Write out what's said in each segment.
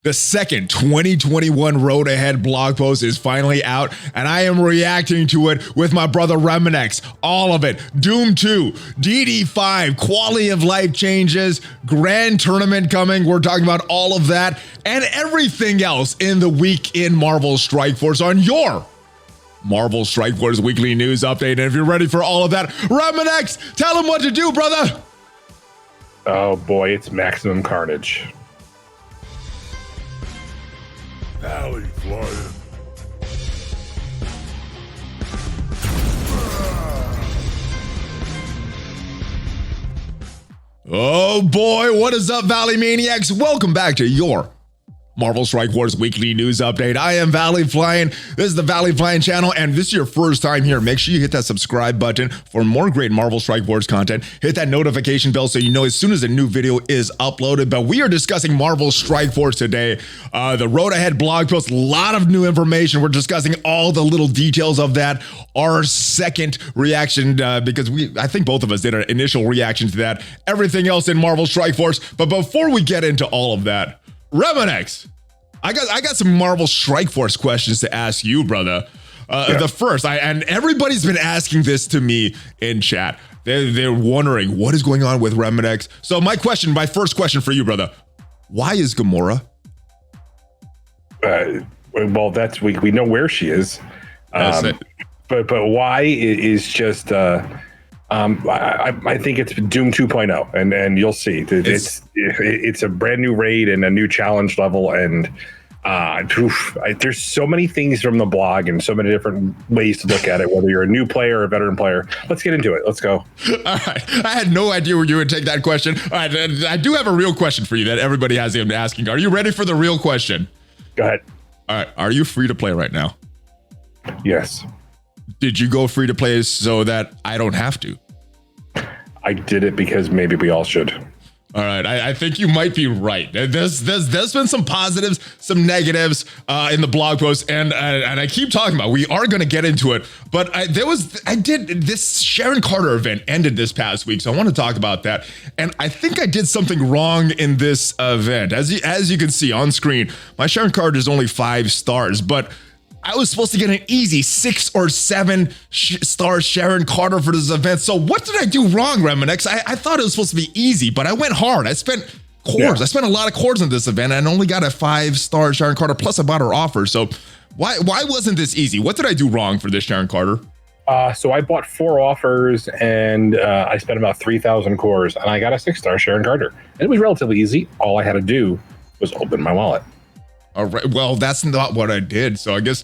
The second 2021 Road Ahead blog post is finally out, and I am reacting to it with my brother Remanx. All of it. Doom 2, DD5, quality of life changes, grand tournament coming. We're talking about all of that and everything else in the week in Marvel Strike Force on your Marvel Strike Force weekly news update. And if you're ready for all of that, Remanx, tell them what to do, brother. Oh boy, it's maximum carnage. ValleyFlyin. Oh boy, what is up, Valley Maniacs? Welcome back to your Marvel Strike Force weekly news update. I am ValleyFlyin. This is the ValleyFlyin channel, and if this is your first time here, make sure you hit that subscribe button for more great Marvel Strike Force content. Hit that notification bell so you know as soon as a new video is uploaded. But we are discussing Marvel Strike Force today. The Road Ahead blog post, a lot of new information. We're discussing all the little details of that. Our second reaction, because I think both of us did an initial reaction to that. Everything else in Marvel Strike Force. But before we get into all of that, Remanx, I got some Marvel Strike Force questions to ask you, brother. The first, and everybody's been asking this to me in chat. They're wondering what is going on with Remanx. So my first question for you, brother, why is Gamora? Well, that's we know where she is, but why is just. I think it's Doom 2.0, and you'll see it's a brand new raid and a new challenge level, and there's so many things from the blog and so many different ways to look at it, whether you're a new player or a veteran player. Let's get into it. Let's go. All right. I had no idea where you would take that question. All right. I do have a real question for you that everybody has been asking. Are you ready for the real question? Go ahead. All right. Are you free to play right now? Yes. Did you go free to play so that I don't have to? I did it because maybe we all should. All right, I think you might be right. There's been some positives, some negatives in the blog post, and I keep talking about. We are going to get into it, but this Sharron Carter event ended this past week, so I want to talk about that. And I think I did something wrong in this event. As you can see on screen, my Sharron Carter is only 5 stars, but I was supposed to get an easy 6 or 7 star Sharron Carter for this event. So what did I do wrong, Remanx? I thought it was supposed to be easy, but I went hard. I spent cores. Yeah. I spent a lot of cores on this event and only got a 5-star Sharron Carter. Plus I bought her offer. So why wasn't this easy? What did I do wrong for this Sharron Carter? So I bought 4 offers and I spent about 3,000 cores and I got a 6-star Sharron Carter. And it was relatively easy. All I had to do was open my wallet. All right. Well, that's not what I did. So I guess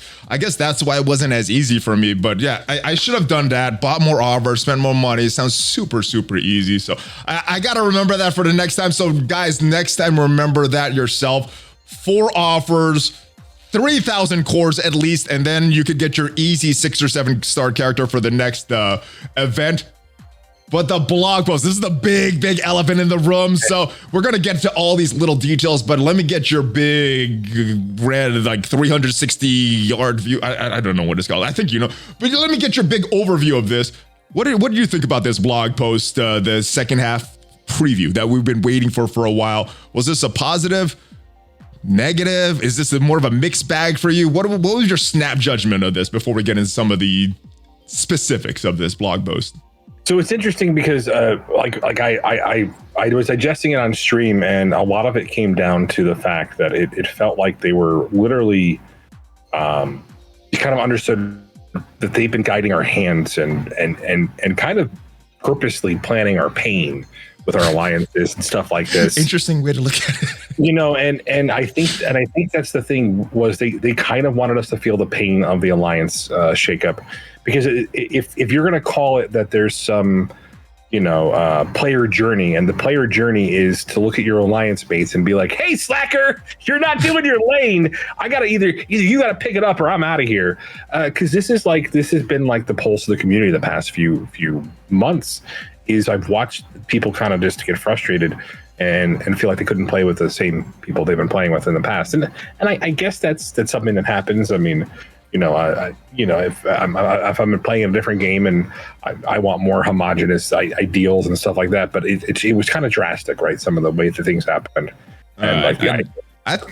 that's why it wasn't as easy for me. But yeah, I should have done that. Bought more offers, spent more money. It sounds super, super easy. So I got to remember that for the next time. So guys, next time, remember that yourself. 4 offers, 3,000 cores at least, and then you could get your easy 6 or 7 star character for the next event. But the blog post, this is the big elephant in the room. So we're going to get to all these little details, but let me get your big red, like 360 yard view. I don't know what it's called. I think you know, but let me get your big overview of this. What do you think about this blog post, the second half preview that we've been waiting for a while? Was this a positive, negative? Is this more of a mixed bag for you? What was your snap judgment of this before we get into some of the specifics of this blog post? So it's interesting because I was digesting it on stream, and a lot of it came down to the fact that it felt like they were literally kind of understood that they've been guiding our hands and kind of purposely planning our pain with our alliances and stuff like this. Interesting way to look at it. You know, and I think that's the thing, was they kind of wanted us to feel the pain of the alliance shakeup. Because if you're going to call it that there's some, player journey, and the player journey is to look at your alliance mates and be like, hey, slacker, you're not doing your lane. I got to either you got to pick it up or I'm out of here. Because this has been like the pulse of the community the past few months. Is I've watched people kind of just get frustrated and feel like they couldn't play with the same people they've been playing with in the past. And I guess that's something that happens. I mean, if I'm playing a different game and I want more homogenous ideals and stuff like that, but it was kind of drastic, right? Some of the ways that things happened. And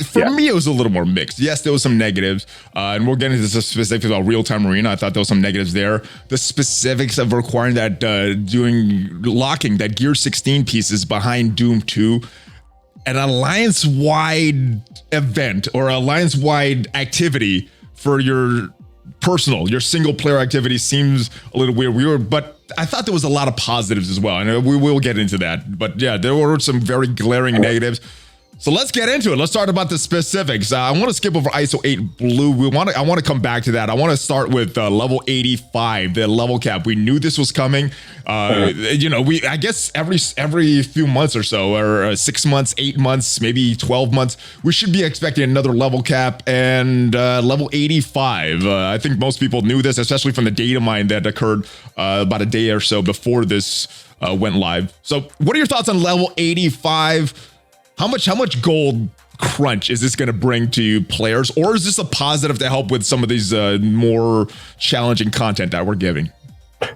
For me, it was a little more mixed. Yes, there was some negatives, and we'll get into the specifics about real-time arena. I thought there was some negatives there. The specifics of requiring that locking that Gear 16 pieces behind Doom 2, an alliance-wide event or alliance-wide activity for your single-player activity seems a little weird, but I thought there was a lot of positives as well, and we will get into that. But yeah, there were some very glaring negatives. So let's get into it. Let's talk about the specifics. I want to skip over ISO 8 Blue. I want to come back to that. I want to start with level 85, the level cap. We knew this was coming. I guess every few months or so, or 6 months, 8 months, maybe 12 months, we should be expecting another level cap and level 85. I think most people knew this, especially from the data mine that occurred about a day or so before this went live. So what are your thoughts on level 85? How much gold crunch is this going to bring to players, or is this a positive to help with some of these more challenging content that we're giving?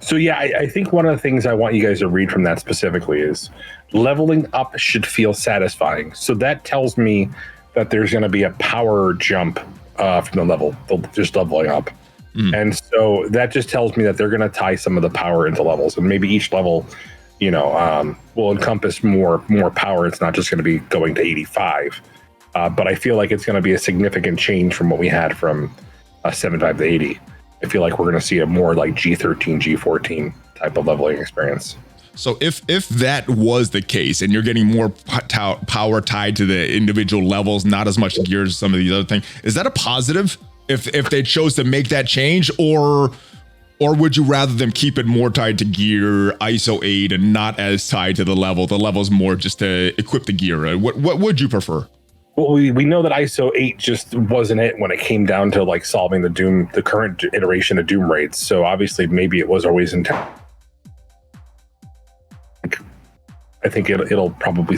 So yeah, I think one of the things I want you guys to read from that specifically is leveling up should feel satisfying. So that tells me that there's going to be a power jump from the level, just leveling up. And so that just tells me that they're going to tie some of the power into levels, and maybe each level will encompass more power. It's not just going to be going to 85, but I feel like it's going to be a significant change from what we had from 75 to 80. I feel like we're going to see a more like G13, G14 type of leveling experience. So if that was the case, and you're getting more power tied to the individual levels, not as much gears as some of these other things, is that a positive if they chose to make that change, or would you rather them keep it more tied to gear, ISO 8, and not as tied to the level? The level's more just to equip the gear. What would you prefer? Well, we know that ISO 8 just wasn't it when it came down to like solving the current iteration of Doom raids. So obviously maybe it was always intent. I think it'll probably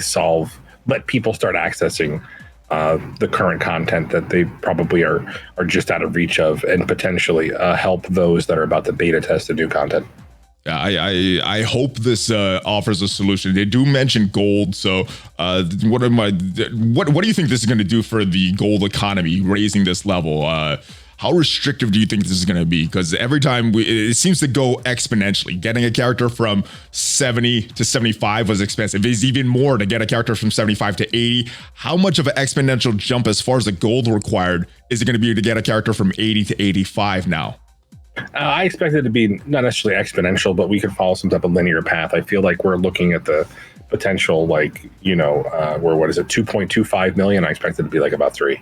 let people start accessing the current content that they probably are just out of reach of, and potentially help those that are about to beta test the new content. Yeah, I hope this offers a solution. They do mention gold, so what do you think this is going to do for the gold economy, raising this level? How restrictive do you think this is going to be? Because every time it seems to go exponentially. Getting a character from 70 to 75 was expensive. It's even more to get a character from 75 to 80. How much of an exponential jump as far as the gold required is it going to be to get a character from 80 to 85 now? I expect it to be not necessarily exponential, but we could follow some type of linear path. I feel like we're looking at the potential, where 2.25 million? I expect it to be like about 3.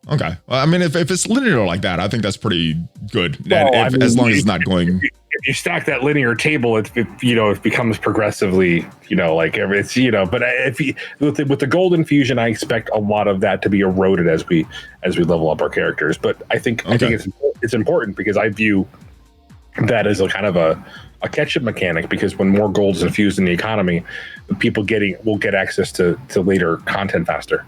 Okay. Well, I mean, if it's linear like that, I think that's pretty good. Well, and as long as it's not going. If you stack that linear table, it becomes progressively, But with the gold infusion, I expect a lot of that to be eroded as we level up our characters. But I think it's important, because I view that as a kind of a catch-up mechanic, because when more gold is infused in the economy, people will get access to later content faster.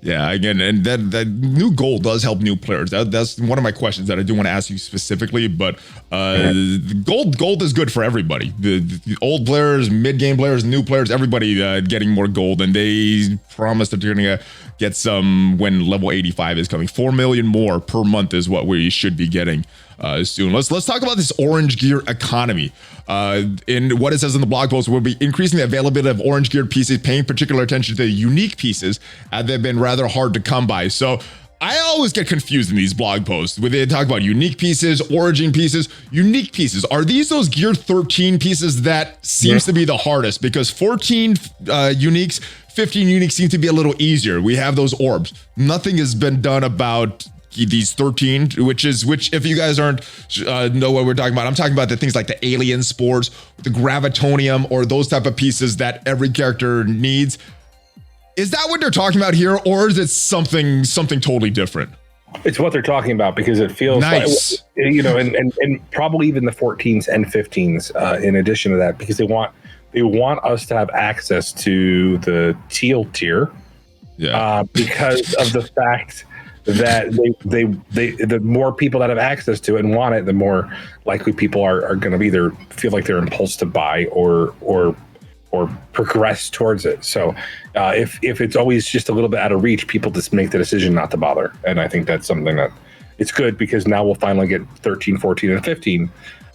Yeah, again, and that new gold does help new players. That's one of my questions that I do want to ask you specifically. But gold is good for everybody. The old players, mid-game players, new players, everybody getting more gold. And they promise that they're going to get some when level 85 is coming. 4 million more per month is what we should be getting soon. Let's talk about this orange gear economy. In what it says in the blog post, we'll be increasing the availability of orange geared pieces, paying particular attention to the unique pieces. They've been rather hard to come by. So I always get confused in these blog posts when they talk about unique pieces, origin pieces, unique pieces. Are these those gear 13 pieces that seems to be the hardest? Because 14 uniques, 15 uniques seem to be a little easier. We have those orbs. Nothing has been done about these 13, which if you guys aren't know what we're talking about, I'm talking about the things like the alien spores, the gravitonium, or those type of pieces that every character needs. Is that what they're talking about here, or is it something totally different? It's what they're talking about, because it feels nice, like, and probably even the 14s and 15s in addition to that, because they want us to have access to the teal tier, because of the fact that the more people that have access to it and want it, the more likely people are going to either feel like they're impulsed to buy or progress towards it. So if it's always just a little bit out of reach, people just make the decision not to bother. And I think that's something that it's good, because now we'll finally get 13, 14, and 15.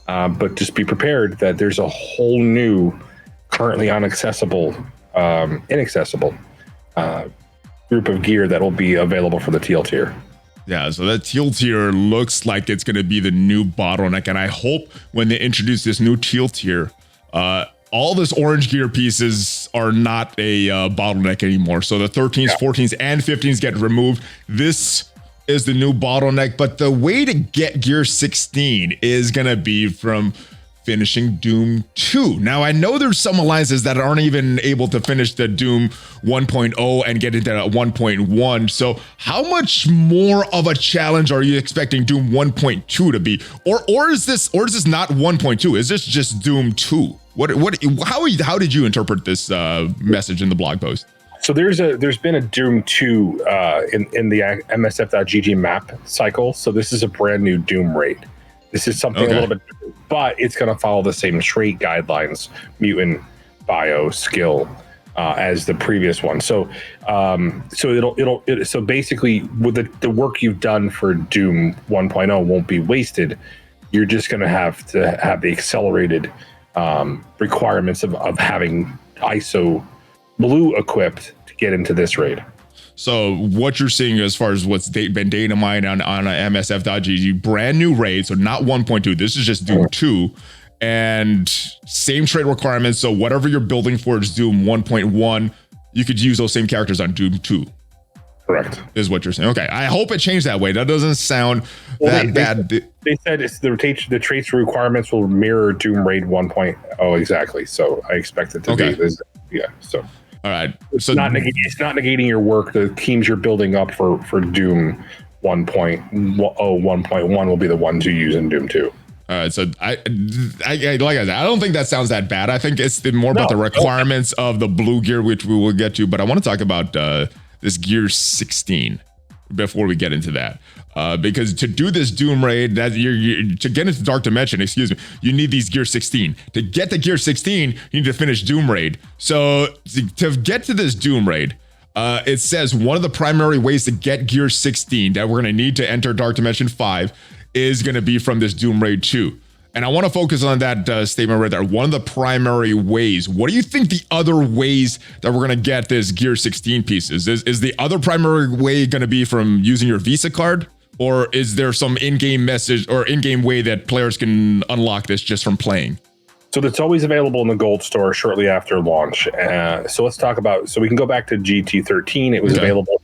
But just be prepared that there's a whole new, currently inaccessible group of gear that will be available for the teal tier. Yeah, so that teal tier looks like it's going to be the new bottleneck, and I hope when they introduce this new teal tier, all this orange gear pieces are not a bottleneck anymore. So the 13s, 14s, and 15s get removed. This is the new bottleneck, but the way to get gear 16 is going to be from finishing Doom 2. Now, I know there's some alliances that aren't even able to finish the Doom 1.0 and get into 1.1. So how much more of a challenge are you expecting Doom 1.2 to be? Or is this not 1.2? Is this just Doom 2? How did you interpret this message in the blog post? So there's been a Doom 2 in the MSF.gg map cycle. So this is a brand new Doom raid. This is something a little bit different, but it's going to follow the same trait guidelines, mutant, bio, skill, as the previous one. So so basically, with the work you've done for Doom 1.0 won't be wasted. You're just going to have the accelerated requirements of having ISO blue equipped to get into this raid. So what you're seeing as far as what's been data mined on MSF.gg, brand new raid, so not 1.2. This is just Doom 2, and same trait requirements. So whatever you're building for is Doom 1.1. You could use those same characters on Doom 2. Correct. Is what you're saying. Okay, I hope it changed that way. That doesn't sound that bad. They said it's the traits requirements will mirror Doom Raid 1.0 exactly. So I expect it to be this. Yeah. So. All right. It's not negating your work. The teams you're building up for Doom 1.0, 1.1 will be the ones you use in Doom 2. All right. So I like I said, I don't think that sounds that bad. I think it's more about the requirements of the blue gear, which we will get to. But I want to talk about this gear 16 before we get into that. Because to do this Doom raid, that to get into Dark Dimension, you need these gear 16. To get the gear 16, you need to finish Doom raid. So to get to this Doom raid, it says one of the primary ways to get gear 16 that we're going to need to enter Dark Dimension 5 is going to be from this Doom raid 2. And I want to focus on that statement right there. One of the primary ways. What do you think the other ways that we're going to get this gear 16 pieces? Is the other primary way going to be from using your Visa card? Or is there some in-game message or in-game way that players can unlock this just from playing? So that's always available in the gold store shortly after launch. So let's talk about, so we can go back to GT13. It was available.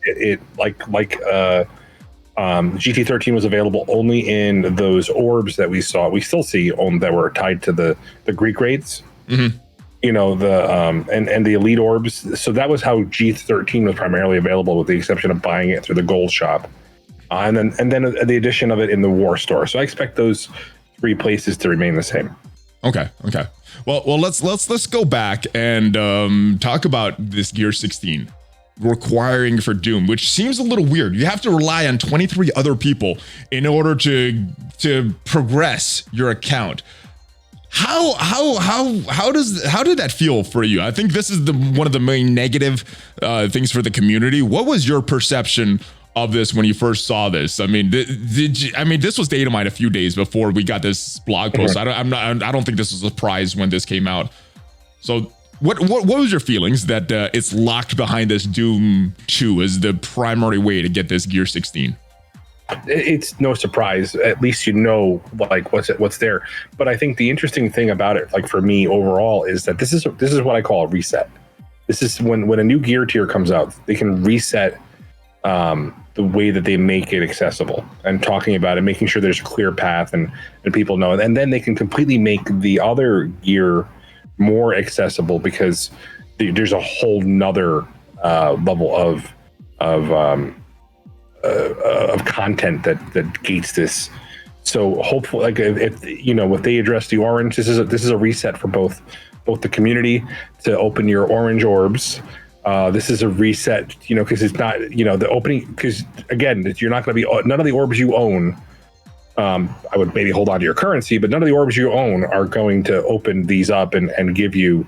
GT13 was available only in those orbs that we saw. We still see that were tied to the Greek raids. Mm-hmm. You know, and the elite orbs. So that was how GT13 was primarily available, with the exception of buying it through the gold shop. And then the addition of it in the war store. So I expect those three places to remain the same. Okay. Well, let's go back and talk about this gear 16 requiring for Doom, which seems a little weird. You have to rely on 23 other people in order to progress your account. How did that feel for you? I think this is one of the main negative things for the community. What was your perception of this when you first saw this? I mean, this was data mined a few days before we got this blog post. I don't think this was a surprise when this came out. So what was your feelings that it's locked behind this Doom 2 as the primary way to get this gear 16? It's no surprise. At least you know what's there. But I think the interesting thing about it, like for me overall, is that this is what I call a reset. This is when a new gear tier comes out, they can reset the way that they make it accessible, and talking about it, making sure there's a clear path and people know, and then they can completely make the other gear more accessible, because there's a whole nother level of content that gates this. So hopefully, like if they address the orange, this is a reset for both the community to open your orange orbs. This is a reset, because it's not, the opening, because again, you're not going to be, none of the orbs you own I would maybe hold on to your currency, but none of the orbs you own are going to open these up and give you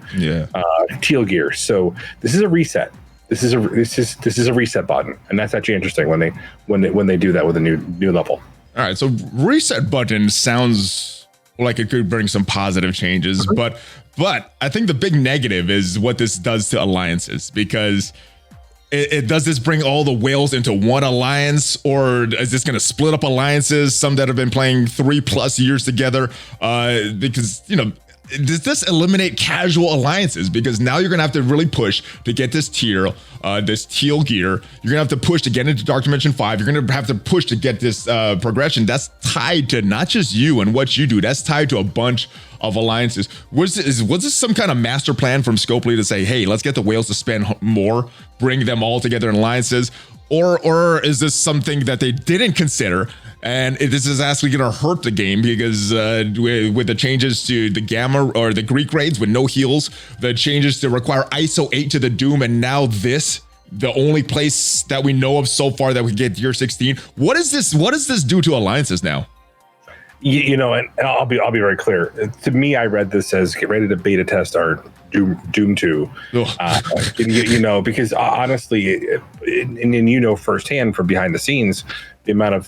teal gear. So this is a reset. This is a reset button, and that's actually interesting when they do that with a new level. All right, so reset button sounds like it could bring some positive changes, but I think the big negative is what this does to alliances, because it does this bring all the whales into one alliance, or is this going to split up alliances, some that have been playing 3+ years together? Because, does this eliminate casual alliances? Because now you're going to have to really push to get this teal gear. You're going to have to push to get into Dark Dimension 5. You're going to have to push to get this progression. That's tied to not just you and what you do. That's tied to a bunch of alliances. Was this some kind of master plan from Scopely to say, hey, let's get the whales to spend more, bring them all together in alliances? Or is this something that they didn't consider, and this is actually going to hurt the game because with the changes to the Gamma or the Greek raids with no heals, the changes to require ISO 8 to the Doom, and now this, the only place that we know of so far that we get year 16. What is this? What does this do to alliances now? And I'll be very clear. To me, I read this as get ready to beta test our Doom 2. Because honestly, and firsthand from behind the scenes, the amount of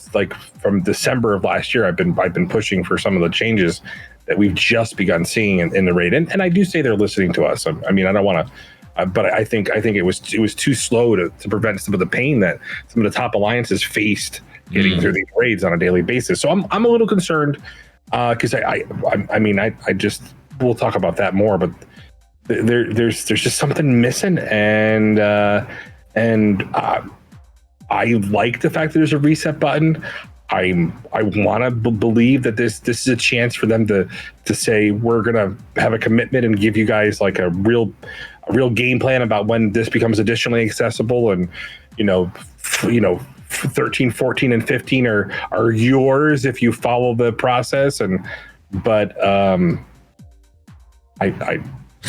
from December of last year, I've been pushing for some of the changes that we've just begun seeing in the raid, and I do say they're listening to us. I mean, I don't want to, but I think it was too slow to prevent some of the pain that some of the top alliances faced getting through these raids on a daily basis. So I'm a little concerned because I just, we'll talk about that more, but there's just something missing, and I like the fact that there's a reset button. I want to believe that this is a chance for them to say we're gonna have a commitment and give you guys like a real game plan about when this becomes additionally accessible, and 13, 14, and 15 are yours if you follow the process. But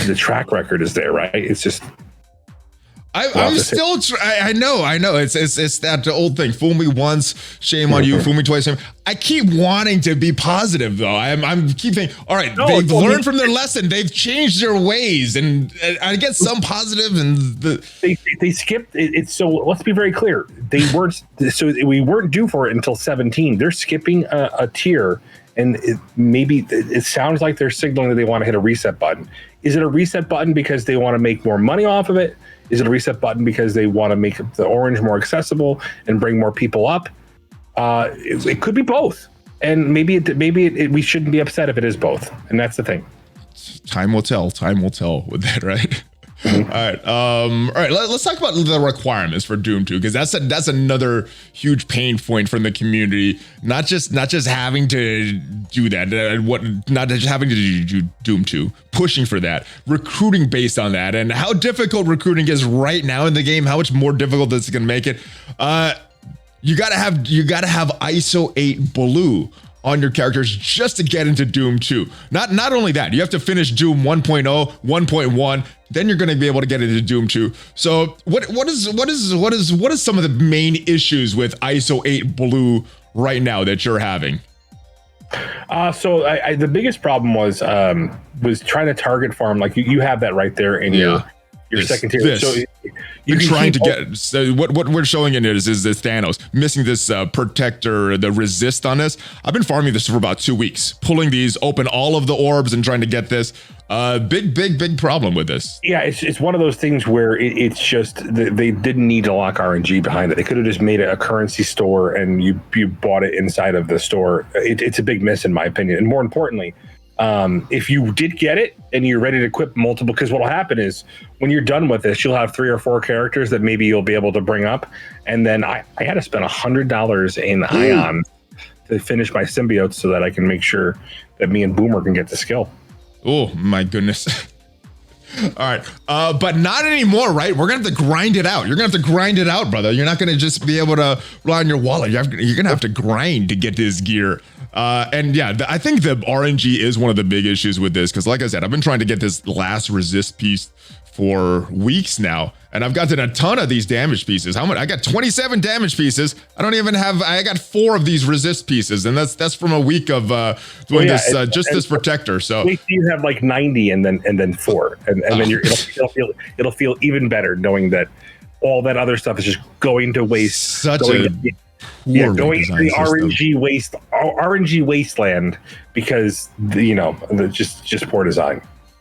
the track record is there, right? It's just I'm still. I know. It's that old thing. Fool me once, shame on you. Fool me twice, shame. I keep wanting to be positive, though. I'm keep thinking. All right, they've learned from their lesson. They've changed their ways, and I get some positive. And they skipped it. So let's be very clear. They weren't. So we weren't due for it until 17. They're skipping a tier, and it sounds like they're signaling that they want to hit a reset button. Is it a reset button because they want to make more money off of it? Is it a reset button because they want to make the orange more accessible and bring more people up? It could be both, and maybe we shouldn't be upset if it is both. And that's the thing. Time will tell. Time will tell with that, right? All right. Let's talk about the requirements for Doom 2, because that's another huge pain point from the community. Not just having to do that, not just having to do Doom 2, pushing for that, recruiting based on that, and how difficult recruiting is right now in the game. How much more difficult this is going to make it. You gotta have ISO 8 blue on your characters just to get into Doom 2. Not only that, you have to finish Doom 1.0, 1.1, then you're going to be able to get into Doom 2. So what is some of the main issues with ISO 8 blue right now that you're having? So the biggest problem was trying to target farm. Like you have that right there in your second tier. So you're trying to get, so what we're showing in it is this Thanos missing this protector, the resist on this. I've been farming this for about 2 weeks, pulling these, open all of the orbs and trying to get this. Big problem with this. Yeah, it's one of those things where it's just they didn't need to lock RNG behind it. They could have just made it a currency store and you bought it inside of the store. It's a big miss in my opinion. And more importantly, if you did get it and you're ready to equip multiple, because what will happen is when you're done with this, you'll have 3 or 4 characters that maybe you'll be able to bring up. And then I had to spend $100 in Ion to finish my symbiotes so that I can make sure that me and Boomer can get the skill. Oh my goodness. All right. But not anymore, right? We're going to have to grind it out. You're going to have to grind it out, brother. You're not going to just be able to rely on your wallet. You're going to have to grind to get this gear. And yeah, I think the RNG is one of the big issues with this, because like I said, I've been trying to get this last resist piece for weeks now, and I've gotten a ton of these damage pieces. How much? I got 27 damage pieces. I don't even have. I got 4 of these resist pieces, and that's from a week of doing this protector. So you have like 90, and then 4, and then it'll feel even better knowing that all that other stuff is just going to waste. Going into the RNG wasteland because just poor design.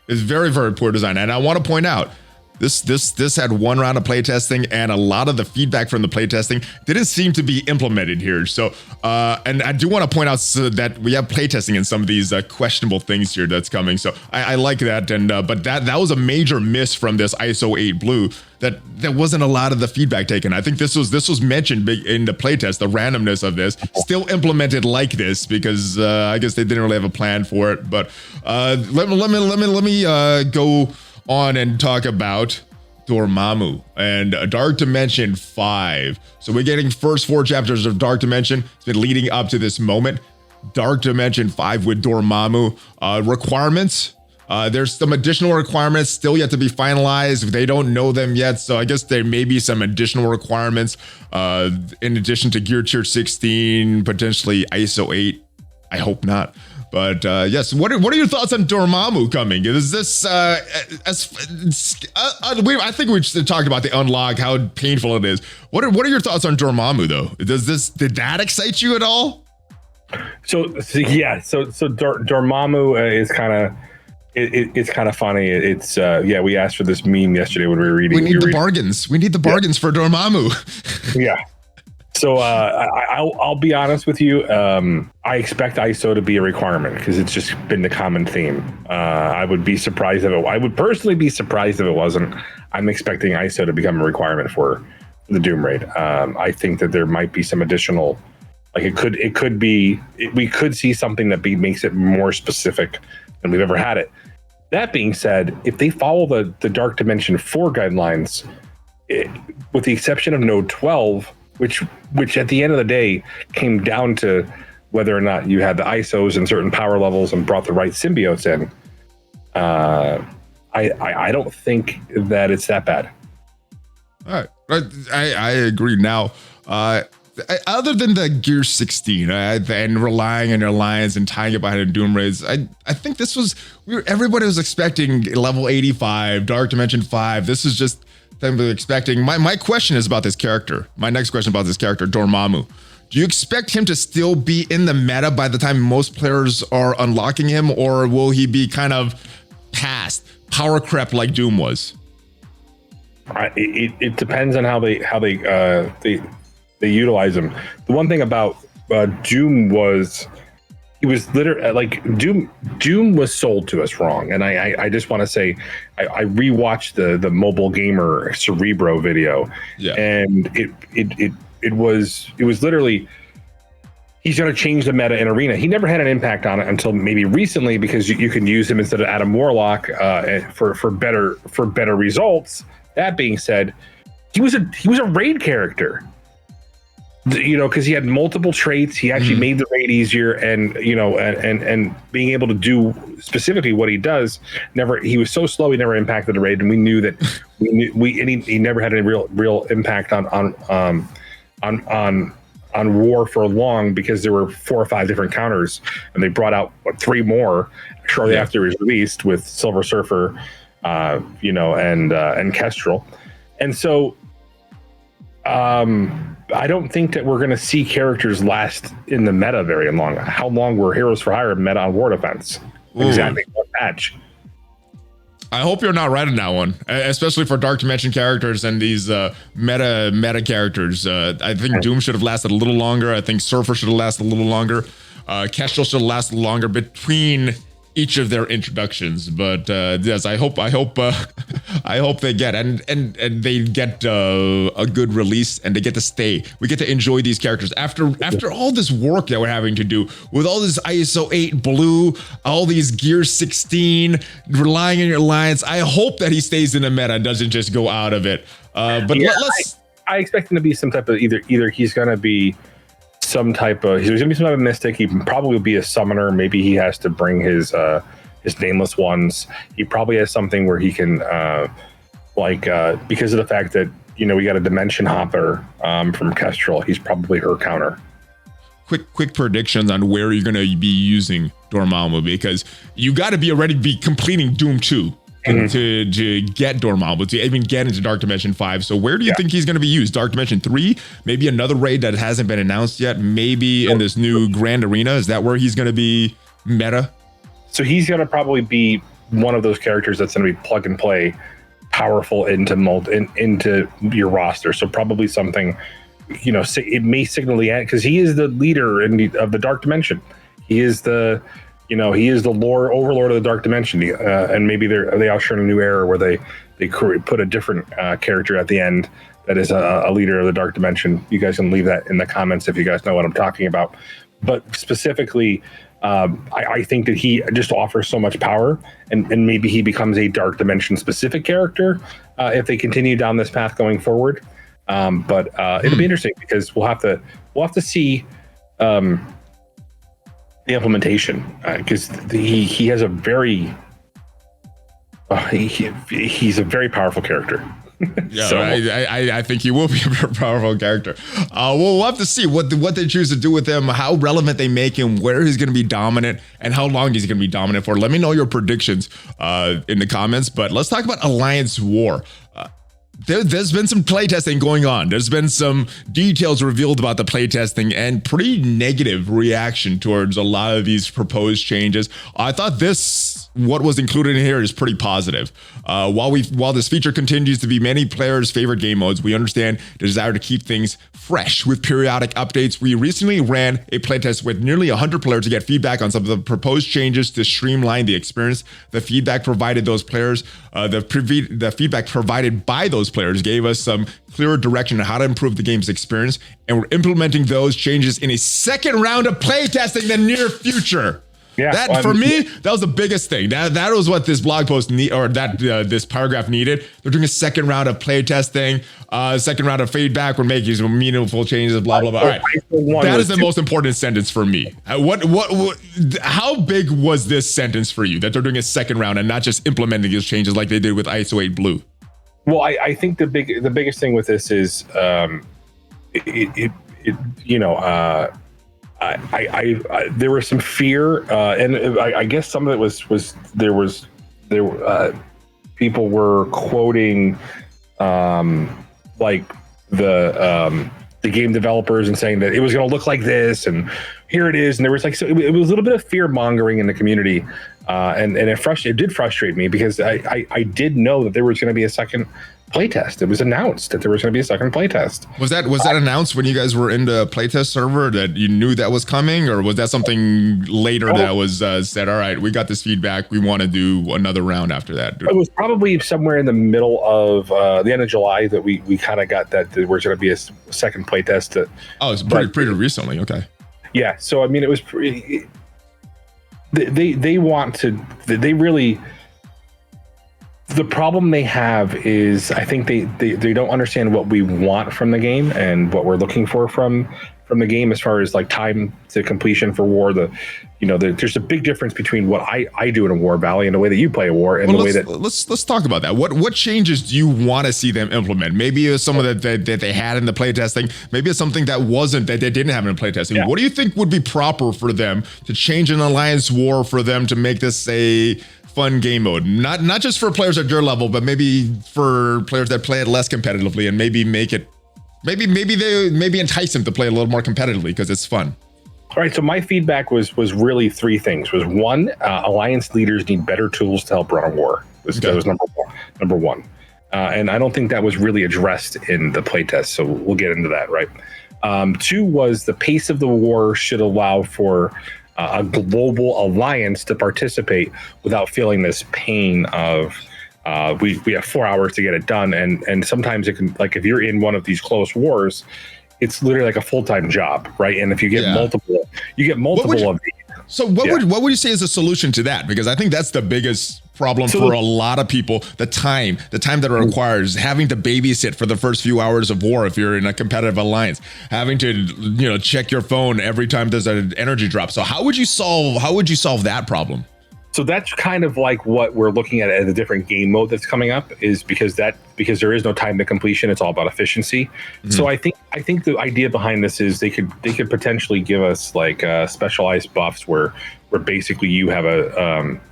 It's very, very poor design. And I want to point out, this had 1 round of playtesting, and a lot of the feedback from the playtesting didn't seem to be implemented here. So, and I do want to point out that we have playtesting in some of these questionable things here that's coming. So I like that. And but that was a major miss from this ISO 8 blue, that there wasn't a lot of the feedback taken. I think this was mentioned big in the playtest, the randomness of this, still implemented like this because I guess they didn't really have a plan for it. But let me go on and talk about Dormammu and Dark Dimension 5. So we're getting first 4 chapters of Dark Dimension. It's been leading up to this moment. Dark Dimension 5 with Dormammu. Requirements. There's some additional requirements still yet to be finalized. They don't know them yet, so I guess there may be some additional requirements in addition to Gear Tier 16, potentially ISO 8. I hope not. But yes, what are your thoughts on Dormammu coming? Is this I think we just talked about the unlock, how painful it is. What are your thoughts on Dormammu though? Did that excite you at all? So Dormammu is kind of it's kind of funny. It's we asked for this meme yesterday when we were reading. We need the bargains. We need the bargains for Dormammu. Yeah. So I'll be honest with you. I expect ISO to be a requirement because it's just been the common theme. I would be surprised if I would personally be surprised if it wasn't. I'm expecting ISO to become a requirement for the Doom Raid. I think that there might be some additional, like we could see something that makes it more specific than we've ever had it. That being said, if they follow the Dark Dimension 4 guidelines, with the exception of Node 12. Which at the end of the day came down to whether or not you had the ISOs and certain power levels and brought the right symbiotes in. I don't think that it's that bad. All right, I agree. Now, other than the Gear 16 and relying on your alliance and tying it behind the Doom Raids, I think this was everybody was expecting level 85, Dark Dimension 5. This is just them expecting. My question is about this character. My next question about this character, Dormammu. Do you expect him to still be in the meta by the time most players are unlocking him, or will he be kind of past power creep like Doom was? It depends on how they utilize him. The one thing about Doom was he was literally like Doom was sold to us wrong, and I just want to say I rewatched the Mobile Gamer Cerebro video, and it was literally he's going to change the meta in Arena. He never had an impact on it until maybe recently because you can use him instead of Adam Warlock for better results. That being said, he was a raid character. Because he had multiple traits, he actually made the raid easier, and and being able to do specifically what he does. He was so slow, he never impacted the raid, and we knew that he never had any real impact on war for long because there were 4 or 5 different counters, and they brought out 3 more shortly after he was released with Silver Surfer, and Kestrel, and so. I don't think that we're going to see characters last in the meta very long. How long were Heroes for Hire meta on War Defense? Exactly what patch? I hope you're not right on that one, especially for Dark Dimension characters and these meta characters. I think Doom should have lasted a little longer. I think Surfer should have lasted a little longer. Kestrel should have lasted longer between each of their introductions, but yes, I hope they get and they get a good release, and they get to stay. We get to enjoy these characters after all this work that we're having to do with all this ISO 8 blue, all these Gear 16, relying on your alliance. I hope that he stays in the meta and doesn't just go out of it. I expect him to be some type of either he's going to be some type of mystic. He probably will be a summoner. Maybe he has to bring his nameless ones. He probably has something where he can like because of the fact that we got a dimension hopper from Kestrel. He's probably her counter. Quick predictions on where you're going to be using Dormammu, because you got to be already be completing Doom 2 to get Dormammu, to even get into Dark Dimension 5. So where do you think he's going to be used? Dark Dimension 3? Maybe another raid that hasn't been announced yet? Maybe in this new Grand Arena? Is that where he's going to be meta? So he's going to probably be one of those characters that's going to be plug and play, powerful into your roster. So probably something, it may signal the end, because he is the leader of the Dark Dimension. He is the overlord of the Dark Dimension, and maybe they usher in a new era where they put a different character at the end that is a leader of the Dark Dimension. You guys can leave that in the comments if you guys know what I'm talking about. But specifically, I think that he just offers so much power, and maybe he becomes a Dark Dimension specific character if they continue down this path going forward. But it'll be interesting, because we'll have to see the implementation, because he has a very he's a very powerful character. Yeah, so, I think he will be a very powerful character. We'll have to see what they choose to do with him, how relevant they make him, where he's going to be dominant, and how long he's going to be dominant for. Let me know your predictions in the comments. But let's talk about Alliance War. There's been some playtesting going on. There's been some details revealed about the playtesting and pretty negative reaction towards a lot of these proposed changes. I thought what was included in here is pretty positive. While this feature continues to be many players' favorite game modes, we understand the desire to keep things fresh with periodic updates. We recently ran a playtest with nearly 100 players to get feedback on some of the proposed changes to streamline the experience. The feedback provided those players, the feedback provided by those players gave us some clearer direction on how to improve the game's experience, and we're implementing those changes in a second round of playtesting in the near future. Yeah, for me, that was the biggest thing. That was what this blog post this paragraph needed. They're doing a second round of playtesting, second round of feedback. We're making some meaningful changes. Blah blah blah. All right, that is the most important sentence for me. How big was this sentence for you, that they're doing a second round and not just implementing these changes like they did with ISO 8 Blue? Well, I think the biggest thing with this is there was some fear, and I guess some of it was people were quoting like the game developers and saying that it was going to look like this, and here it is, and there was it was a little bit of fear mongering in the community, and it did frustrate me, because I did know that there was going to be a second playtest. It was announced that there was going to be a second playtest. Was that announced when you guys were in the playtest server, that you knew that was coming, or was that something later that was said, all right, we got this feedback, we want to do another round after that? It was probably somewhere in the middle of the end of July that we kind of got that there was going to be a second playtest. It's pretty recently. Okay. Yeah. So, I mean, it was they want to, they really, the problem they have is, I think they don't understand what we want from the game and what we're looking for from the game, as far as like time to completion for war. There's a big difference between what I do in a war, Valley, and the way that you play a war, and the way that let's talk about that. What changes do you want to see them implement? Maybe it's some of that they had in the playtesting. Maybe it's something that they didn't have in the playtesting. Yeah. What do you think would be proper for them to change an Alliance War, for them to make this a fun game mode, not just for players at your level, but maybe for players that play it less competitively, and maybe make it, maybe entice them to play a little more competitively because it's fun. All right, so my feedback was really three things. Was one, Alliance leaders need better tools to help run a war. That was number one. And I don't think that was really addressed in the playtest, so we'll get into that, right? Two was the pace of the war should allow for a global alliance to participate without feeling this pain of we have 4 hours to get it done, and sometimes it can, like, if you're in one of these close wars, it's literally like a full-time job, right? And if you get multiple of these. So what would you say is a solution to that? Because I think that's the biggest problem for a lot of people. The time that it requires, having to babysit for the first few hours of war if you're in a competitive alliance, having to check your phone every time there's an energy drop. So how would you solve that problem? So that's kind of like what we're looking at a different game mode that's coming up, is because that because there is no time to completion. It's all about efficiency. Mm-hmm. So I think the idea behind this is they could potentially give us like specialized buffs where basically you have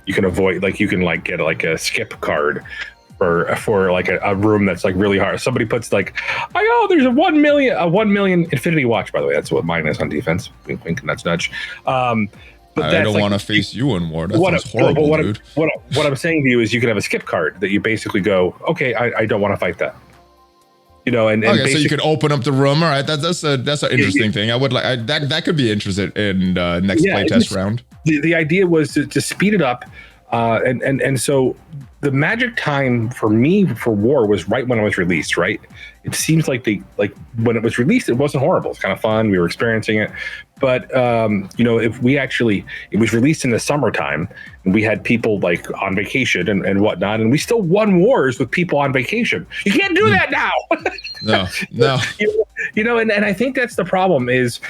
you can avoid, like you can like get like a skip card for like a room that's like really hard. Somebody puts like, there's a 1 million Infinity Watch, by the way. That's what mine is on defense. Wink, wink, nudge, nudge. But I don't want to face you in war. That sounds horrible, dude. What I'm saying to you is you can have a skip card that you basically go, okay, I don't want to fight that. You know, and okay, so you could open up the room. All right, that's an interesting thing. I would like that could be interested in next playtest round. The idea was to speed it up, and so the magic time for me for war was right when it was released. Right, it seems like when it was released, it wasn't horrible. It's kind of fun. We were experiencing it. But, if it was released in the summertime and we had people like on vacation and whatnot, and we still won wars with people on vacation. You can't do that now. No. And I think that's the problem is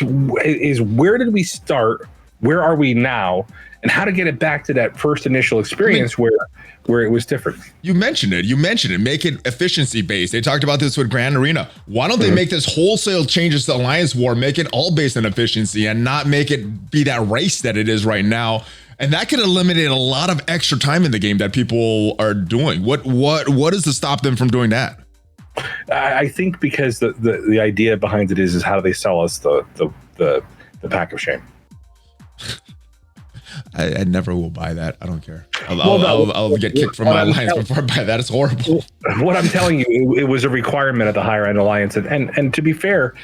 where did we start? Where are we now? And how to get it back to that first initial experience where it was different. You mentioned it. Make it efficiency based. They talked about this with Grand Arena. Why don't they make this wholesale changes to Alliance War, make it all based on efficiency and not make it be that race that it is right now? And that could eliminate a lot of extra time in the game that people are doing. What is to stop them from doing that? I think because the idea behind it is how do they sell us the pack of shame. I never will buy that. I don't care. I'll get kicked from my alliance before I buy that. It's horrible. What I'm telling you, it was a requirement at the higher end alliance, and to be fair,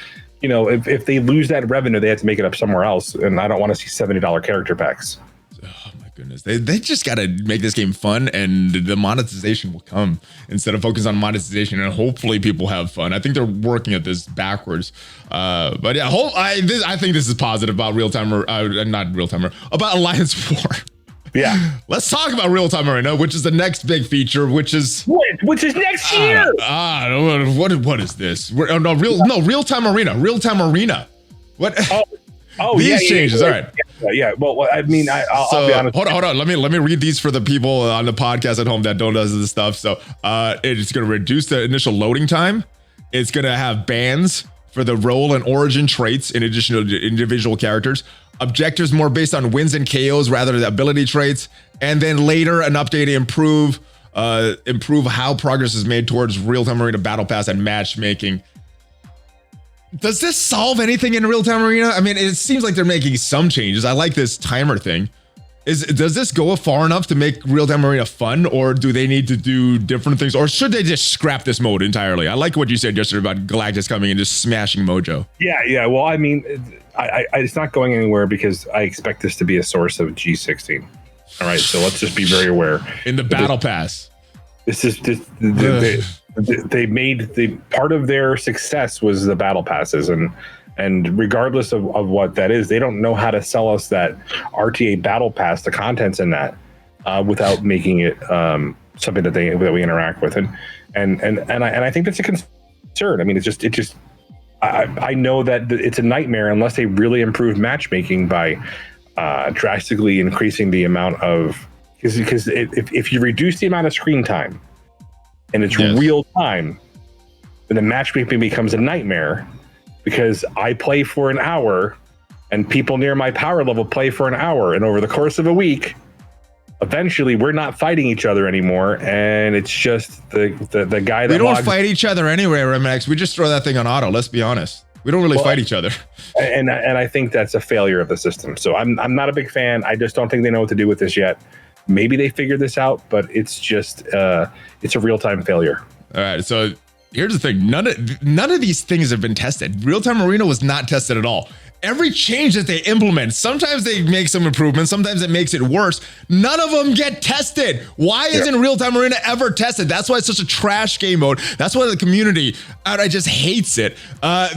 if they lose that revenue, they have to make it up somewhere else. And I don't want to see $70 character packs. Oh my goodness, they just got to make this game fun, and the monetization will come instead of focus on monetization, and hopefully people have fun. I think they're working at this backwards. But yeah, I think this is positive about about Alliance War. Yeah, let's talk about real-time arena, which is the next big feature, which is next year. What is this? Real-time arena. What? These changes. All right. Yeah. Well, I mean, I'll be honest. Hold on. Let me read these for the people on the podcast at home that don't do this stuff. So, it's going to reduce the initial loading time. It's going to have bans for the role and origin traits in addition to individual characters. Objectives more based on wins and KOs rather than ability traits. And then later, an update to improve how progress is made towards real-time arena battle pass and matchmaking. Does this solve anything in real-time arena? I mean, it seems like they're making some changes. I like this timer thing. Does this go far enough to make real-time arena fun, or do they need to do different things, or should they just scrap this mode entirely? I like what you said yesterday about Galactus coming and just smashing Mojo. Yeah. Well, I mean, it's not going anywhere because I expect this to be a source of G16. All right, so let's just be very aware. In the battle pass. They made the part of their success was the battle passes, and regardless of what that is, they don't know how to sell us that RTA battle pass, the contents in that, without making it something that we interact with, and I think that's a concern. I mean, I know that it's a nightmare unless they really improve matchmaking by drastically increasing the amount of, because if you reduce the amount of screen time and it's real time, then the matchmaking becomes a nightmare, because I play for an hour and people near my power level play for an hour, and over the course of a week, eventually we're not fighting each other anymore, and it's just the guy that we don't fight each other anyway, Remanx. We just throw that thing on auto. Let's be honest. We don't really fight each other. And I think that's a failure of the system. So I'm not a big fan. I just don't think they know what to do with this yet. Maybe they figured this out, but it's just it's a real-time failure. All right, so here's the thing. None of these things have been tested. Real-time arena was not tested at all. Every change that they implement, sometimes they make some improvements, sometimes it makes it worse. None of them get tested. Why isn't real-time arena ever tested? That's why it's such a trash game mode. That's why the community outright just hates it.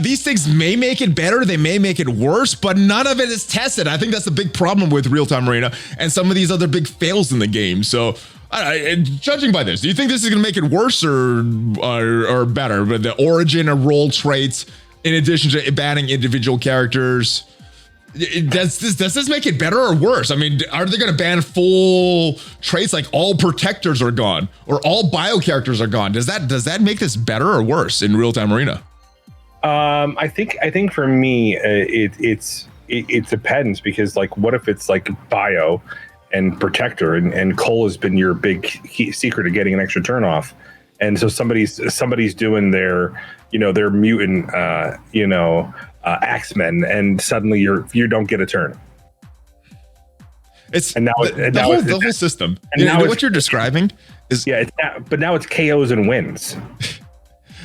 These things may make it better, they may make it worse, but none of it is tested. I think that's the big problem with real-time arena and some of these other big fails in the game. So, judging by this, do you think this is going to make it worse or better? But the origin and role traits, in addition to banning individual characters, Does this make it better or worse? I mean, are they going to ban full traits like all protectors are gone or all bio characters are gone? Does that make this better or worse in real-time arena? I think for me, it depends, because like, what if it's like bio and protector, and Knull has been your big secret of getting an extra turn off, and so somebody's doing their mutant Axemen, and suddenly you don't get a turn. It's the whole system. And what you're describing is but now it's KOs and wins.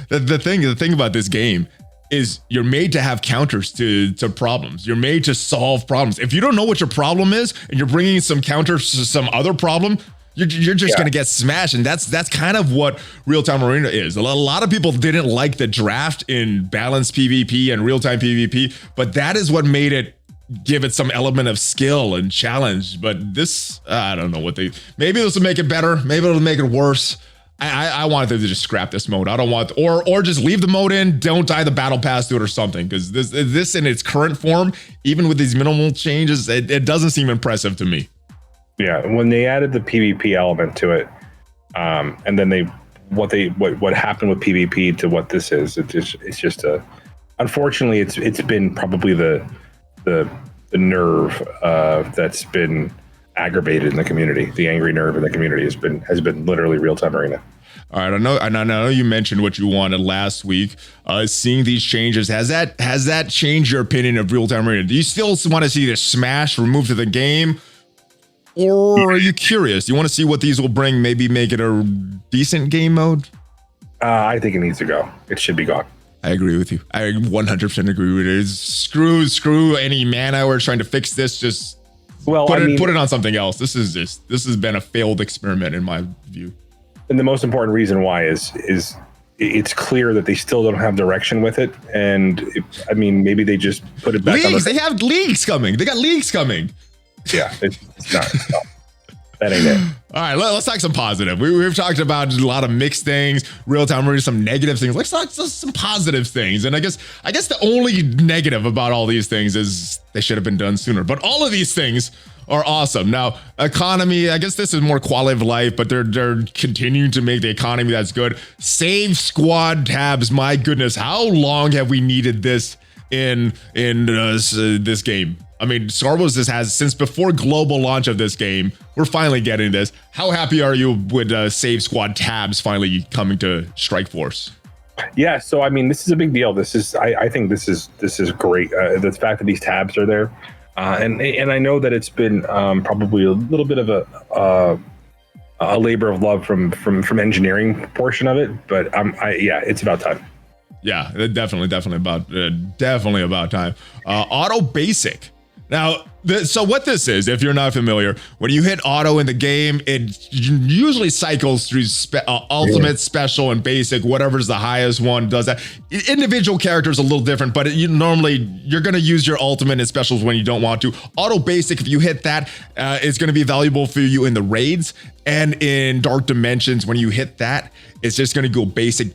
The thing about this game is you're made to have counters to problems. You're made to solve problems. If you don't know what your problem is and you're bringing some counters to some other problem, you're just going to get smashed. And that's kind of what real-time arena is. A lot of people didn't like the draft in balanced PvP and real-time PvP, but that is what made it give it some element of skill and challenge. But this, I don't know maybe this will make it better. Maybe it'll make it worse. I wanted them to just scrap this mode. I don't want, or just leave the mode in, don't tie the battle pass to it or something. Because this in its current form, even with these minimal changes, it doesn't seem impressive to me. Yeah, when they added the PvP element to it, and then what happened with PvP to what this is, it's just unfortunately it's been probably the nerve that's been aggravated in the community. The angry nerve in the community has been literally real-time arena. All right, I know you mentioned what you wanted last week. Seeing these changes, has that changed your opinion of real-time arena? Do you still want to see this smash removed to the game, or are you curious? You want to see what these will bring? Maybe make it a decent game mode. I think it needs to go. It should be gone. I agree with you. I 100% agree with it. Screw any mana we're trying to fix this. Just put it on something else. This has been a failed experiment in my view. And the most important reason why is it's clear that they still don't have direction with it. And maybe they just put it back. They have leagues coming. They got leagues coming. Yeah, it's not. That ain't it. All right, let's talk some positive. We've talked about a lot of mixed things, real-time arena, some negative things. Let's talk some positive things. And I guess the only negative about all these things is they should have been done sooner. But all of these things are awesome. Now, economy, I guess this is more quality of life, but they're continuing to make the economy that's good. Save squad tabs, my goodness, how long have we needed this in this game? I mean, Star Wars has since before global launch of this game. We're finally getting this. How happy are you with Save Squad tabs finally coming to Strike Force? Yeah, so I mean, this is a big deal. I think this is great. The fact that these tabs are there, and I know that it's been probably a little bit of a labor of love from engineering portion of it, but it's about time. Yeah, definitely about time. Auto basic. Now, so what this is, if you're not familiar, when you hit auto in the game, it usually cycles through ultimate, special, and basic. Whatever's the highest one does that. Individual characters a little different, but normally you're going to use your ultimate and specials when you don't want to. Auto basic, if you hit that, is going to be valuable for you in the raids and in Dark Dimensions. When you hit that, it's just going to go basic.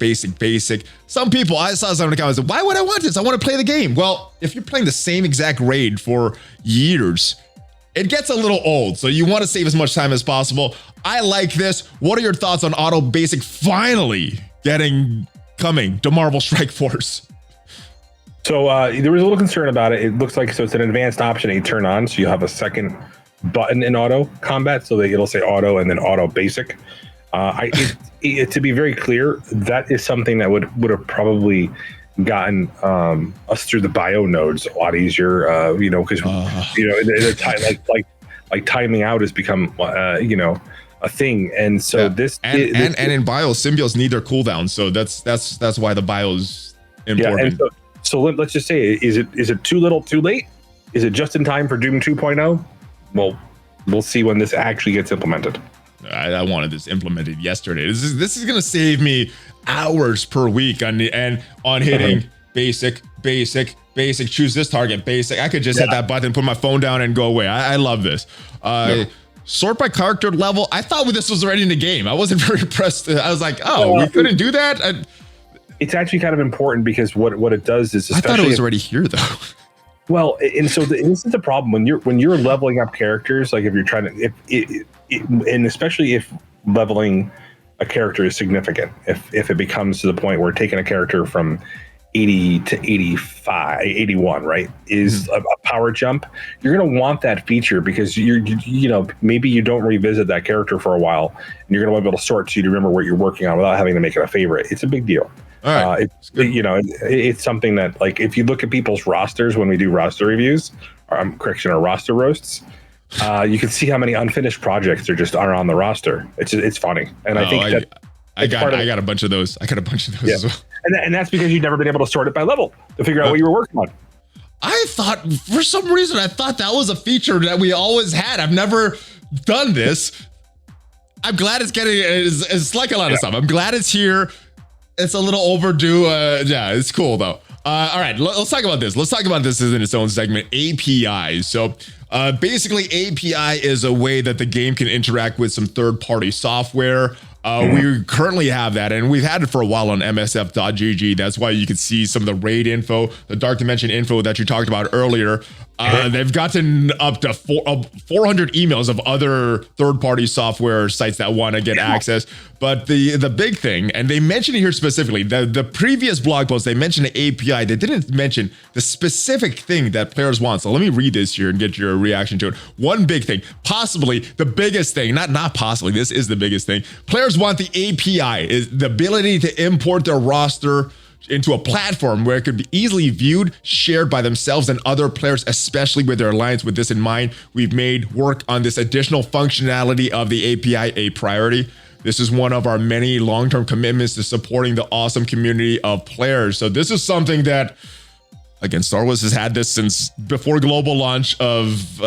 Some people, I saw some in the comments, why would I want this? I want to play the game. Well, if you're playing the same exact raid for years, it gets a little old. So you want to save as much time as possible. I like this. What are your thoughts on auto basic finally coming to Marvel Strike Force? So there was a little concern about it. It looks like, so it's an advanced option that you turn on. So you have a second button in auto combat. So it'll say auto and then auto basic. To be very clear, that is something that would have probably gotten us through the bio nodes a lot easier, because like timing out has become a thing, and so and in bio, symbiotes need their cooldowns, so that's why the bio is important. Yeah, and so let's just say, is it too little, too late? Is it just in time for Doom 2.0? Well, we'll see when this actually gets implemented. I wanted this implemented yesterday. This is gonna save me hours per week on hitting basic. Choose this target, basic. I could just hit that button, put my phone down, and go away. I love this. Sort by character level. I thought this was already in the game. I wasn't very impressed. I was like, we couldn't do that. It's actually kind of important, because what it does is, I thought it was already here though. Well, and so this is the problem when you're leveling up characters. Like if you're trying to, and especially if leveling a character is significant, if it becomes to the point where taking a character from 80 to 85, 81, right, is a power jump, you're going to want that feature because maybe you don't revisit that character for a while, and you're going to want to be able to sort so you remember what you're working on without having to make it a favorite. It's a big deal. All right. It's something that, like, if you look at people's rosters when we do roster reviews, or roster roasts, you can see how many unfinished projects there just are on the roster. It's funny, and I think I got a bunch of those. I got a bunch of those as well. And that's because you've never been able to sort it by level to figure out what you were working on. I thought, for some reason, I thought that was a feature that we always had. I've never done this. I'm glad it's like a lot of stuff. I'm glad it's here. It's a little overdue. Yeah, it's cool though. All right, let's talk about this. Let's talk about this as in its own segment, APIs. So basically, API is a way that the game can interact with some third-party software. We currently have that, and we've had it for a while on msf.gg. That's why you can see some of the raid info, the Dark Dimension info that you talked about earlier. They've gotten up to 400 emails of other third-party software sites that want to get access. But the big thing, and they mentioned it here specifically, the previous blog post, they mentioned the API. They didn't mention the specific thing that players want. So let me read this here and get your reaction to it. One big thing, possibly the biggest thing, not possibly, this is the biggest thing. Players want the API, is the ability to import their roster into a platform where it could be easily viewed, shared by themselves and other players, especially with their alliance. With this in mind, we've made work on this additional functionality of the API a priority. This is one of our many long-term commitments to supporting the awesome community of players. So this is something that, again, Star Wars has had this since before global launch of